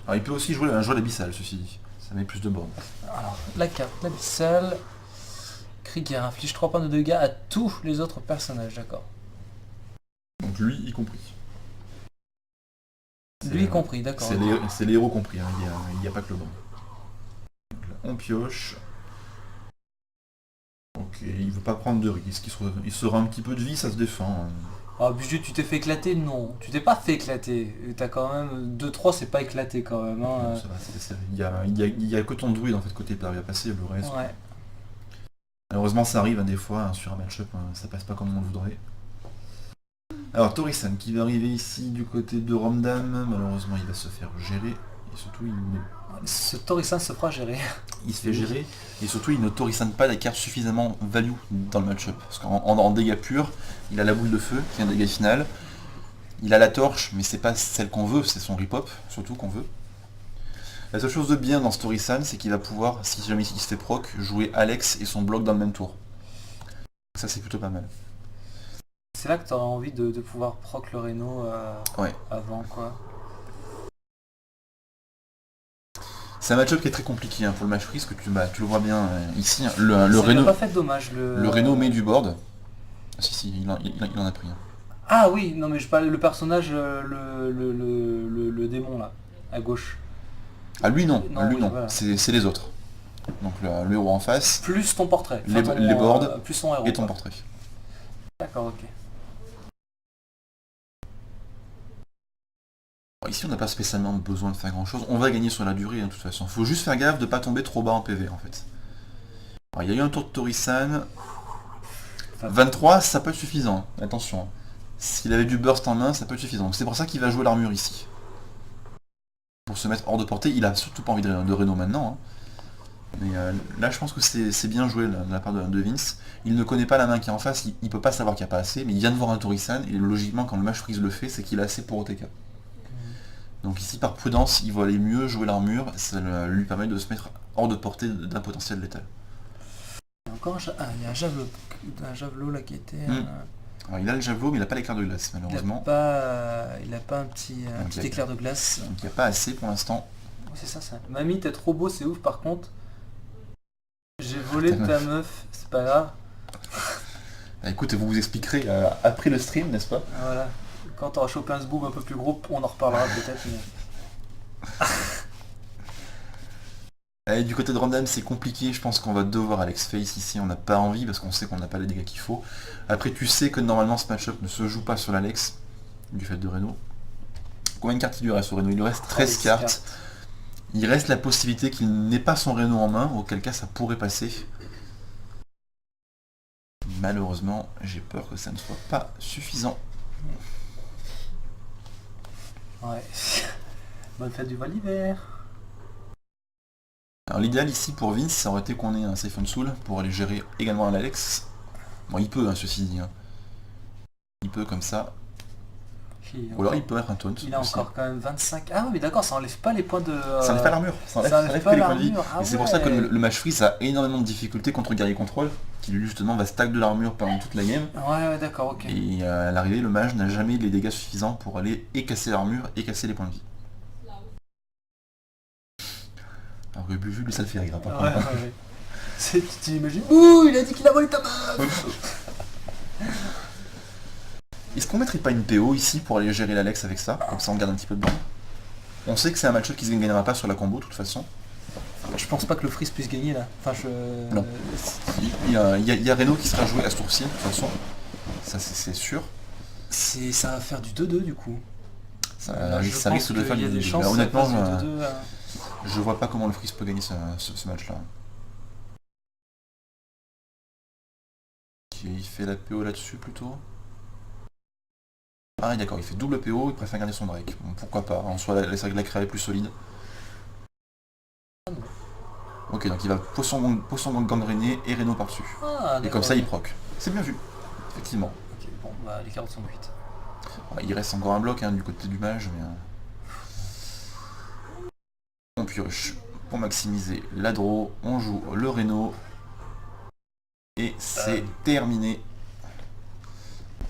Alors il peut aussi jouer un jeu l'abyssal, ceci dit. Ça met plus de bornes. Alors, la carte, l'abyssal. Krieger inflige 3 points de dégâts à tous les autres personnages, d'accord. lui y compris. Lui y compris, d'accord. C'est les héros compris, hein. Il n'y a pas que le bon. Donc là, on pioche. Ok, il veut pas prendre de risque, il sera un petit peu de vie, ça se défend. Ah, Buju, tu t'es fait éclater? Non, tu t'es pas fait éclater. T'as quand même 2-3, c'est pas éclaté quand même. Hein. Non, ça va, il y a que ton druide en fait côté plat, il va passer le reste. Ouais. Malheureusement ça arrive hein, des fois hein, sur un match-up, hein, ça passe pas comme on le voudrait. Alors Torisan qui va arriver ici du côté de Romdam, malheureusement il va se faire gérer, et surtout Ce Torisan se fera gérer. il se fait gérer, et surtout il ne Torisan pas la carte suffisamment value dans le match-up. Parce qu'en dégâts purs, il a la boule de feu, qui est un dégât final, il a la torche, mais c'est pas celle qu'on veut, c'est son rip-hop, surtout qu'on veut. La seule chose de bien dans ce Torisan, c'est qu'il va pouvoir, si jamais il se fait proc, jouer Alex et son bloc dans le même tour. Ça c'est plutôt pas mal. C'est là que tu as envie de pouvoir proc le Reno Ouais. avant quoi. C'est un match-up qui est très compliqué hein, pour le match freeze, que tu le vois bien ici. Hein. Le Il Reno, a pas fait de dommage. le Reno met du board. Ah, si, il en a pris. Hein. Ah oui, non mais je parlais le personnage, le démon là, à gauche. Ah lui non, Non, lui oui, non, voilà. c'est les autres. Donc le héros en face, Plus ton portrait. les boards plus son héros. et ton quoi. portrait. D'accord, ok. Ici on n'a pas spécialement besoin de faire grand chose, on va gagner sur la durée hein, de toute façon. Faut juste faire gaffe de pas tomber trop bas en PV en fait. Alors, il y a eu un tour de Torisan. 23 ça peut être suffisant, hein. Attention. Hein. S'il avait du burst en main, ça peut être suffisant. Donc c'est pour ça qu'il va jouer l'armure ici. Pour se mettre hors de portée, il a surtout pas envie de Reno maintenant. Hein. Mais là je pense que c'est bien joué de la part de Vince. Il ne connaît pas la main qui est en face, il peut pas savoir qu'il n'y a pas assez, mais il vient de voir un Torisan, et logiquement quand le match freeze le fait, c'est qu'il a assez pour OTK. Donc ici par prudence, il va aller mieux jouer l'armure, ça lui permet de se mettre hors de portée d'un potentiel létal. Encore il y a un javelot là qui était... Alors, il a le javelot mais il n'a pas l'éclair de glace malheureusement. Il a pas un petit éclair de glace. Donc il n'y a pas assez pour l'instant. C'est ça. Mamie, t'es trop beau, c'est ouf par contre. J'ai volé ta meuf, c'est pas grave. Bah, écoute, vous expliquerez après le stream, n'est-ce pas? Voilà. Quand t'auras chopé un zboob un peu plus gros, on en reparlera peut-être. Mais... Allez, du côté de Random c'est compliqué, je pense qu'on va devoir Alex Face ici, on n'a pas envie parce qu'on sait qu'on n'a pas les dégâts qu'il faut. Après tu sais que normalement ce match-up ne se joue pas sur l'Alex, du fait de Reno. Combien de cartes il lui reste au Reno? Il lui reste 13 cartes. Il reste la possibilité qu'il n'ait pas son Reno en main, auquel cas ça pourrait passer. Malheureusement, j'ai peur que ça ne soit pas suffisant. Ouais. Bonne fête du vol d'hiver. Alors l'idéal ici pour Vince, ça aurait été qu'on ait un Siphon Soul pour aller gérer également un Alex. Bon, il peut, hein, ceci dit. Hein. Il peut comme ça. Ou alors il peut mettre un taunt. Il a aussi. Encore quand même 25. Ah oui, mais d'accord, ça enlève pas les points de... Ça enlève pas l'armure. Ça enlève pas les points de vie. Ah et c'est pour ça que le match freeze a énormément de difficultés contre Guerrier Control, qui lui justement va stack de l'armure pendant toute la game. Ouais, d'accord, ok. Et à l'arrivée, le mage n'a jamais les dégâts suffisants pour aller et casser l'armure et casser les points de vie. Alors que Buju, lui, ça le fait rire. Tu t'imagines? Ouh, il a dit qu'il a volé ta meuf. Est-ce qu'on mettrait pas une PO ici pour aller gérer l'Alex avec ça? Comme ça on garde un petit peu de bande. On sait que c'est un match-up qui ne gagnera pas sur la combo de toute façon. Je pense pas que le freeze puisse gagner là. Enfin, Non. Il y a Reno qui sera joué à ce tour-ci de toute façon. Ça c'est sûr. Ça va faire du 2-2 du coup. Ça risque de faire du 2-2. Honnêtement, je vois pas comment le freeze peut gagner ce match-là. Il fait la PO là-dessus plutôt. Ah d'accord, il fait double PO, il préfère garder son break. Bon, pourquoi pas, en soi la créa est plus solide. Ok, donc il va Poisson gangréné et Reno par-dessus. Et comme ça il proc. C'est bien vu, effectivement. Ok, bon, bah les carottes sont cuites. Il reste encore un bloc hein, du côté du mage, mais... On pioche pour maximiser la draw, on joue le Reno. Et c'est terminé.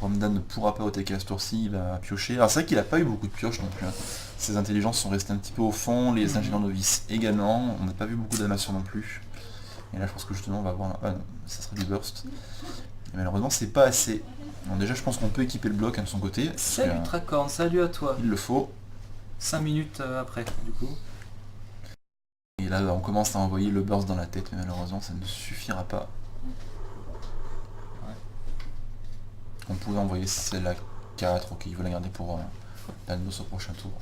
Romdan ne pourra pas OTK à ce tour-ci, il va piocher. Alors c'est vrai qu'il n'a pas eu beaucoup de pioches non plus. Hein. Ses intelligences sont restées un petit peu au fond, les ingénieurs novices également. On n'a pas vu beaucoup d'animation non plus. Et là je pense que justement on va avoir... Ah non, ça sera du burst. Et malheureusement c'est pas assez Bon, déjà je pense qu'on peut équiper le bloc de son côté. parce Salut que, Tracorn, salut à toi. il le faut. 5 minutes après, du coup. Et là on commence à envoyer le burst dans la tête, mais malheureusement ça ne suffira pas. Ouais. On pouvait envoyer celle à 4, ok, il veut la garder pour l'Alnos au prochain tour.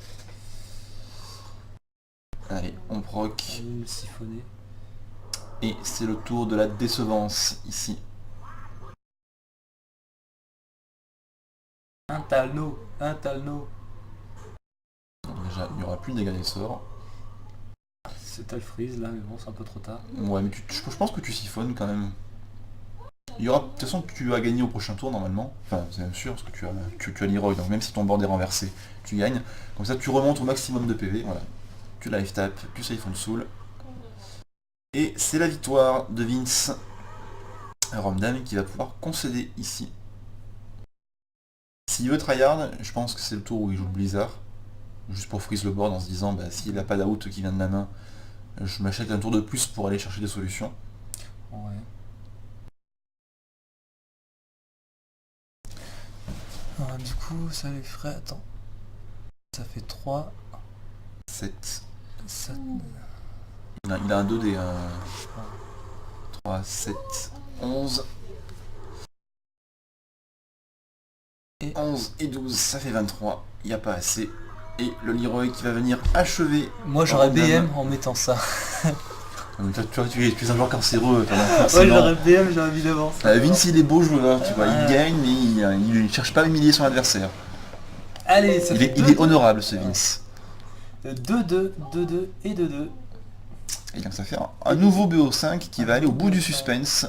Allez, on proc. Allez me siphonner. Et c'est le tour de la décevance ici. Un Talno, un Talno. Donc déjà, il n'y aura plus de dégâts des sorts. C'est Alfreeze là, mais bon, c'est un peu trop tard. Ouais, mais je pense que tu siphonnes quand même. Il y aura, de toute façon, tu vas gagner au prochain tour normalement. Enfin, c'est même sûr, parce que tu as l'Heroic, donc même si ton board est renversé, tu gagnes. Comme ça, tu remontes au maximum de PV. Voilà. Tu live tap, tu siphon soul. Et c'est la victoire de Vince Romdam qui va pouvoir concéder ici. S'il veut tryhard, je pense que c'est le tour où il joue le Blizzard. Juste pour freeze le board en se disant, bah, s'il n'a pas d'out qui vient de la main, je m'achète un tour de plus pour aller chercher des solutions. Ouais. Alors, du coup, ça lui ferait... Attends. Ça fait 3. 7. Ça... Il a un 2D. 3, 7, 11. Et 11 et 12, ça fait 23. Il n'y a pas assez. Et le Leroy qui va venir achever. Moi j'aurais Romdam. BM en mettant ça. Donc, tu es un joueur carcéreux. Ouais, j'aurais BM, j'aurais mis devant. Vince il est beau joueur, tu vois, il Ouais. gagne mais il ne cherche pas à humilier son adversaire. Allez, ça Il fait est honorable ce Vince. 2-2, 2-2 et 2-2. Et donc ça fait un nouveau BO5 qui va aller au bout du suspense.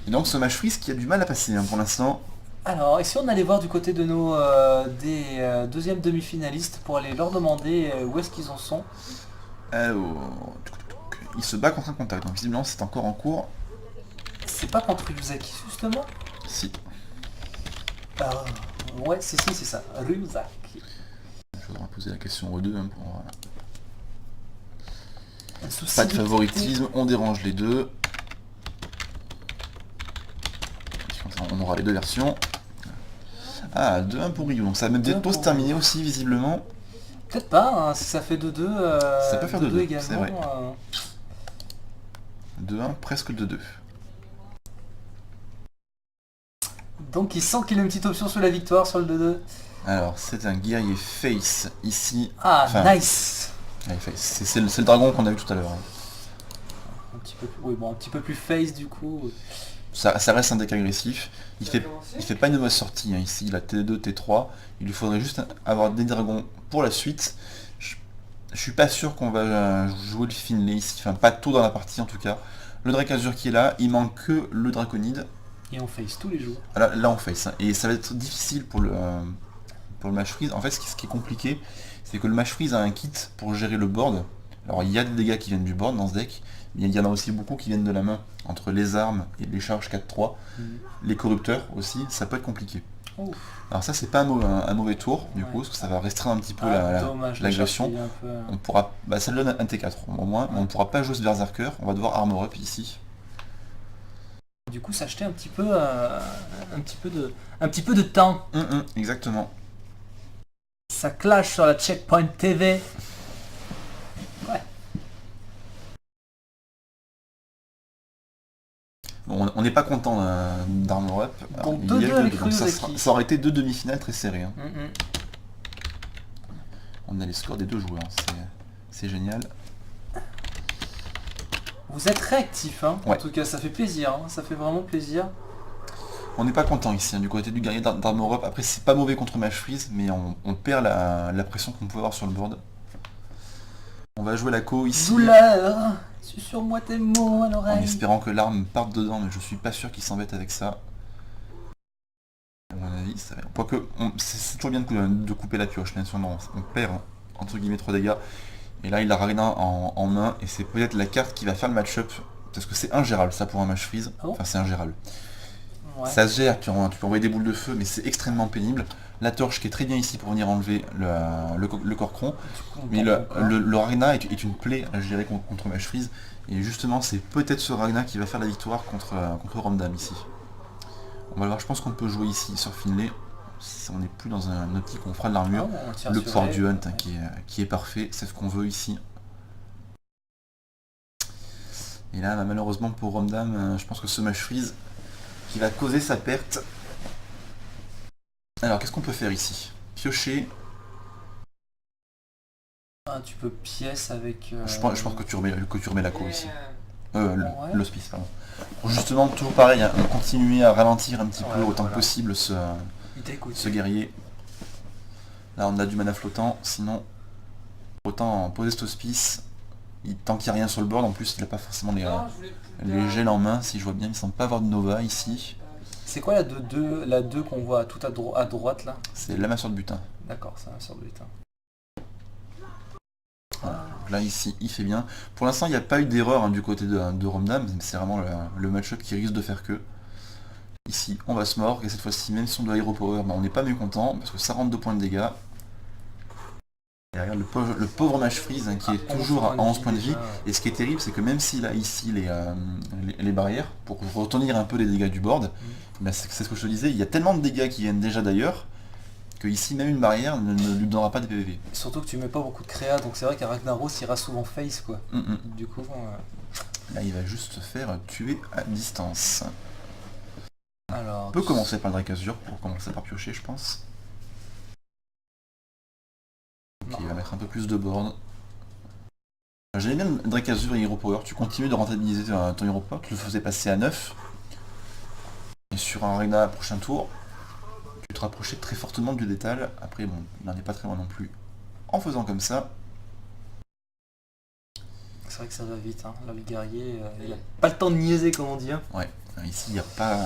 Et donc ce match freeze qui a du mal à passer pour l'instant. Alors, et si on allait voir du côté de nos des deuxièmes demi-finalistes pour aller leur demander où est-ce qu'ils en sont. Alors, il se bat contre un contact, donc visiblement c'est encore en cours. C'est pas contre Ryuzaki justement. Si. Ouais, c'est ça, Ryuzaki. Je voudrais poser la question aux deux. Pour... Un souci Pas de d'équité. favoritisme, on dérange les deux. Comme ça, on aura les deux versions. Ah, 2-1 pour Ryu, donc ça va bientôt se terminer aussi visiblement. Peut-être pas, hein, si ça fait 2-2. Ça peut faire 2-2, également. c'est vrai. 2-1, presque 2-2. Donc il sent qu'il a une petite option sur la victoire sur le 2-2. Alors, c'est un guerrier face ici. Ah, Enfin, nice. ouais, face. C'est le dragon qu'on a vu tout à l'heure. Hein. Un petit peu, oui, bon, un petit peu plus face du coup. Ça reste un deck agressif. Il fait pas une mauvaise sortie hein. Ici, il a T2, T3. Il lui faudrait juste avoir des dragons pour la suite. Je suis pas sûr qu'on va jouer le Finlay ici. Enfin, pas tôt dans la partie en tout cas. Le Dracazur qui est là, il manque que le Draconide. Et on face tous les jours. Là on face. Hein. Et ça va être difficile pour le match freeze. En fait, ce qui est compliqué, c'est que le match freeze a un kit pour gérer le board. Alors, il y a des dégâts qui viennent du board dans ce deck. Mais il y en a aussi beaucoup qui viennent de la main, entre les armes et les charges 4-3, les corrupteurs aussi, ça peut être compliqué. Ouf. Alors ça c'est pas un mauvais tour du coup, parce que ça va restreindre un petit peu dommage, l'agression. la charge, il est un peu, On pourra, ça le donne un T4 au moins, mais on pourra pas jouer ce berserker, on va devoir armor up ici. Du coup s'acheter un petit peu de temps. Exactement. Ça clash sur la Checkpoint TV. Ouais. Bon, on n'est pas content d'armor up. Alors, Donc il y a 2-2 le avec donc Ryuzaki. ça aurait été deux demi-finales très serrées. Hein. On a les scores des deux joueurs, c'est génial. Vous êtes réactifs, hein. Ouais. En tout cas ça fait plaisir, hein. Ça fait vraiment plaisir. On n'est pas content ici, hein, du côté du guerrier d'Armor Up. Après c'est pas mauvais contre Match Freeze, mais on perd la pression qu'on pouvait avoir sur le board. On va jouer la co ici. Douleur, susurre-moi tes mots à En l'oreille. espérant que l'arme parte dedans, mais je suis pas sûr qu'il s'embête avec ça. À mon avis, ça va. Quoique, c'est toujours bien de couper la pioche, bien sûr, non, on perd, hein, entre guillemets, trop de dégâts. Et là, il a Ragnar en main, et c'est peut-être la carte qui va faire le match-up, parce que c'est ingérable, ça, pour un match freeze. Oh. Enfin, c'est ingérable. Ouais. Ça se gère, tu peux envoyer des boules de feu, mais c'est extrêmement pénible. La torche qui est très bien ici pour venir enlever le Corcron. Du coup, on Mais tombe encore. le Ragna est une plaie, je dirais, contre Mage Freeze. Et justement, c'est peut-être ce Ragna qui va faire la victoire contre Ramdam ici. On va voir, je pense qu'on peut jouer ici sur Finlay. Si on n'est plus dans un optique où on fera de l'armure. Ah, on tire Le sur pouvoir elle. du hunt Ouais. qui est parfait, c'est ce qu'on veut ici. Et là, bah, malheureusement pour Ramdam, je pense que ce Mage Freeze qui va causer sa perte. Alors, qu'est-ce qu'on peut faire ici? Piocher. Ah, tu peux pièce avec... Je pense que tu remets la cour ici. Ouais. L'hospice, pardon. Pour justement, toujours pareil, hein, continuer à ralentir un petit peu Ouais, autant voilà. que possible Il t'écoute. ce guerrier. Là, on a du mana flottant, sinon, autant poser cet hospice. Tant qu'il n'y a rien sur le board, en plus, il n'a pas forcément les gels en main, si je vois bien. Il ne semble pas avoir de Nova ici. C'est quoi la 2 qu'on voit tout à droite là? C'est l'amasseur de butin. D'accord, c'est un sort de lutin. Voilà. Donc là, ici, il fait bien. Pour l'instant, il n'y a pas eu d'erreur hein, du côté de Ramdam. C'est vraiment le match-up qui risque de faire que. Ici, on va se mordre. Et cette fois-ci, même si on doit Hero Power, bah, on n'est pas mécontent parce que ça rentre 2 points de dégâts. Et regarde le pauvre Mage Freeze hein, qui est toujours à 11 points de vie. déjà. Et ce qui est terrible, c'est que même s'il a ici les barrières, pour retenir un peu les dégâts du board, bah, c'est ce que je te disais, il y a tellement de dégâts qui viennent déjà d'ailleurs, que ici même une barrière ne lui donnera pas de PVP. Surtout que tu mets pas beaucoup de créa, donc c'est vrai qu'un Ragnaros ira souvent face quoi. Du coup, Là, il va juste se faire tuer à distance. alors... On peut commencer par le Drakazur pour commencer par piocher, je pense. Ok, il va mettre un peu plus de board. J'aime bien le Drakazur et Hero Power. Tu continues de rentabiliser ton Hero Power, tu le faisais passer à 9. Et sur un Ragna prochain tour, tu te rapprochais très fortement du détal. Après, bon, il n'en est pas très loin non plus. En faisant comme ça, C'est vrai que ça va vite, hein. Là le guerrier, il a pas le temps de niaiser comme on dit. Hein. ouais, ici il n'y a pas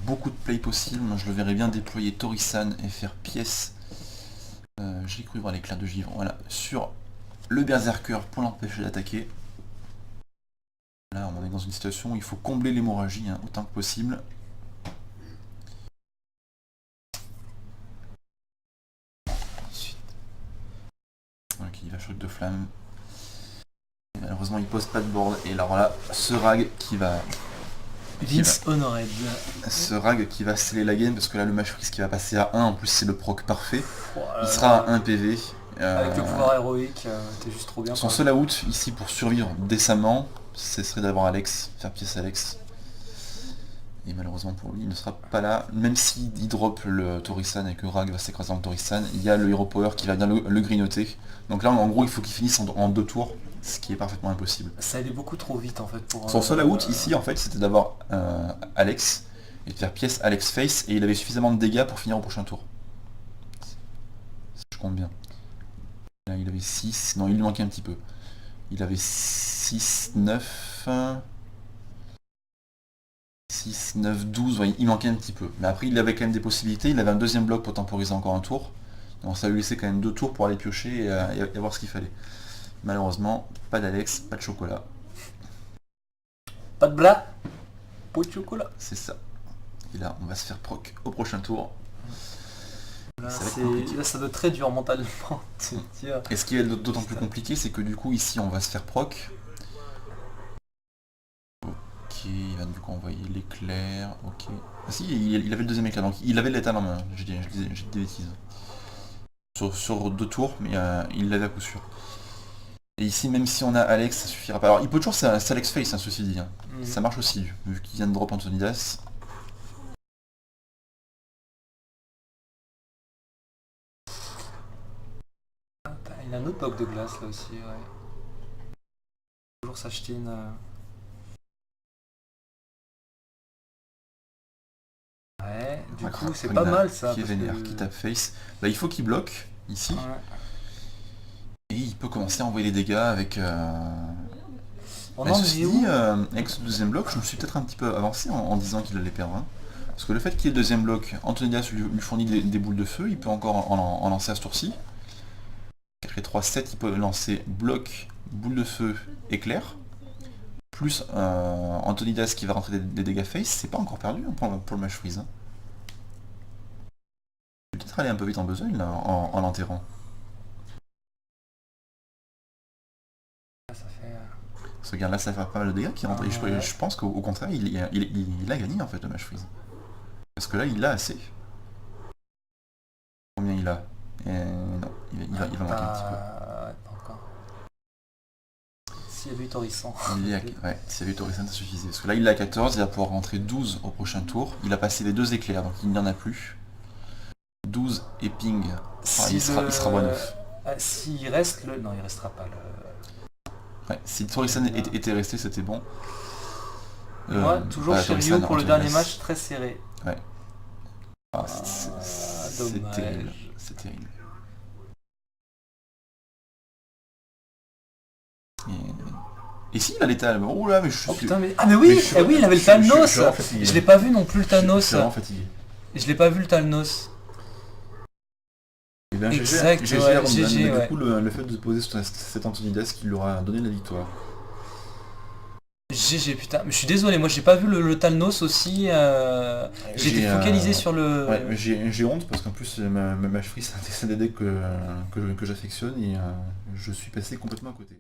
beaucoup de play possible. Moi, je le verrais bien déployer Torisan et faire pièce. J'ai cru voir l'éclat de givre, voilà, sur le Berserker pour l'empêcher d'attaquer. Là, on est dans une situation où il faut combler l'hémorragie hein, autant que possible. Ensuite, ok, il va choc de flamme. Et malheureusement, il pose pas de board. Et alors là, ce rag qui va Vince Honored. sceller la game parce que là le Mage Freeze qui va passer à 1, en plus c'est le proc parfait. Oh là Il là. sera à 1 PV. Avec le pouvoir héroïque, t'es juste trop bien. Son quoi. seul out ici pour survivre décemment, ce serait d'avoir Alex, faire pièce Alex. Et malheureusement pour lui, il ne sera pas là. Même s'il drop le Torisan et que Rag va s'écraser dans le Torisan, il y a le Hero Power qui va bien le grignoter. Donc là en gros il faut qu'il finisse en 2 tours, ce qui est parfaitement impossible. Ça allait beaucoup trop vite en fait pour... Son seul out ici en fait c'était d'avoir Alex et de faire pièce Alex face et il avait suffisamment de dégâts pour finir au prochain tour. Je compte bien. Là il avait 6, non il lui manquait un petit peu. Il avait 6, 9... 6, 9, 12, ouais, il manquait un petit peu. Mais après il avait quand même des possibilités, il avait un deuxième bloc pour temporiser encore un tour. Donc ça lui laissait quand même 2 tours pour aller piocher et voir ce qu'il fallait. Malheureusement, pas d'Alex, pas de chocolat. Pas de bras, pas de chocolat. C'est ça. Et là, on va se faire proc au prochain tour. Là, Ça va être compliqué. là, ça doit être très dur mentalement. de dire. Et ce qui est d'autant plus compliqué, c'est que du coup, ici, on va se faire proc. Ok, il va du coup envoyer l'éclair. Ok. Ah si, il avait le deuxième éclair, donc il avait l'étal en main. J'ai dit des bêtises. Sur 2 tours, mais il l'avait à coup sûr. Et ici, même si on a Alex, ça suffira pas. Alors, il peut toujours Alex face, hein, ceci dit. Hein. Ça marche aussi, vu qu'il vient de drop Antonidas. Il a un autre bloc de glace là aussi, ouais. Toujours s'acheter une... Ouais, du coup c'est pas mal ça. Qui est parce vénère, que- qui tape face. Là, il faut qu'il bloque, ici. Ouais. Et il peut commencer à envoyer les dégâts avec... On Bah, en ceci est où dit, avec ce deuxième bloc, je me suis peut-être un petit peu avancé en disant qu'il allait perdre. Hein. Parce que le fait qu'il y ait le deuxième bloc, Antonidas lui fournit des boules de feu, il peut encore en lancer à ce tour-ci. 4 et 3, 7, il peut lancer bloc, boule de feu, éclair. plus Antonidas qui va rentrer des dégâts face, c'est pas encore perdu hein, pour le match freeze. Hein. Je vais peut-être aller un peu vite en besogne là, en l'enterrant. Ça fait... Ce gars là ça fait pas mal de dégâts qui rentrent. Et je pense qu'au contraire il a gagné en fait le match freeze. Parce que là il l'a assez. Combien il a non, il va manquer un petit peu. Pas encore. S'il y avait eu Torrissant. Ouais, s'il y avait eu Torrissant ça suffisait. Parce que là il a 14, il va pouvoir rentrer 12 au prochain tour. Il a passé les 2 éclairs donc il n'y en a plus. 12 et ping. Il sera bon 9. S'il reste le... Non il restera pas le... Ouais, si Torrissant était resté c'était bon. Moi, toujours chez Ryu pour le dernier match très serré. Ouais. C'est terrible. C'est terrible. Et si il a l'étal, oh là mais je suis... Oh putain mais... Ah mais oui, oui il avait le Thanos. Je l'ai pas vu non plus le Thanos. Je suis vraiment fatigué. Je l'ai pas vu le Thanos. Et bien exact, GG, ouais. du coup le fait de poser cet Antonidas qui lui aura donné la victoire. GG putain, mais je suis désolé, moi j'ai pas vu le Thanos aussi, j'ai été focalisé sur le... Ouais, j'ai honte parce qu'en plus ma free c'est un des decks que j'affectionne et je suis passé complètement à côté.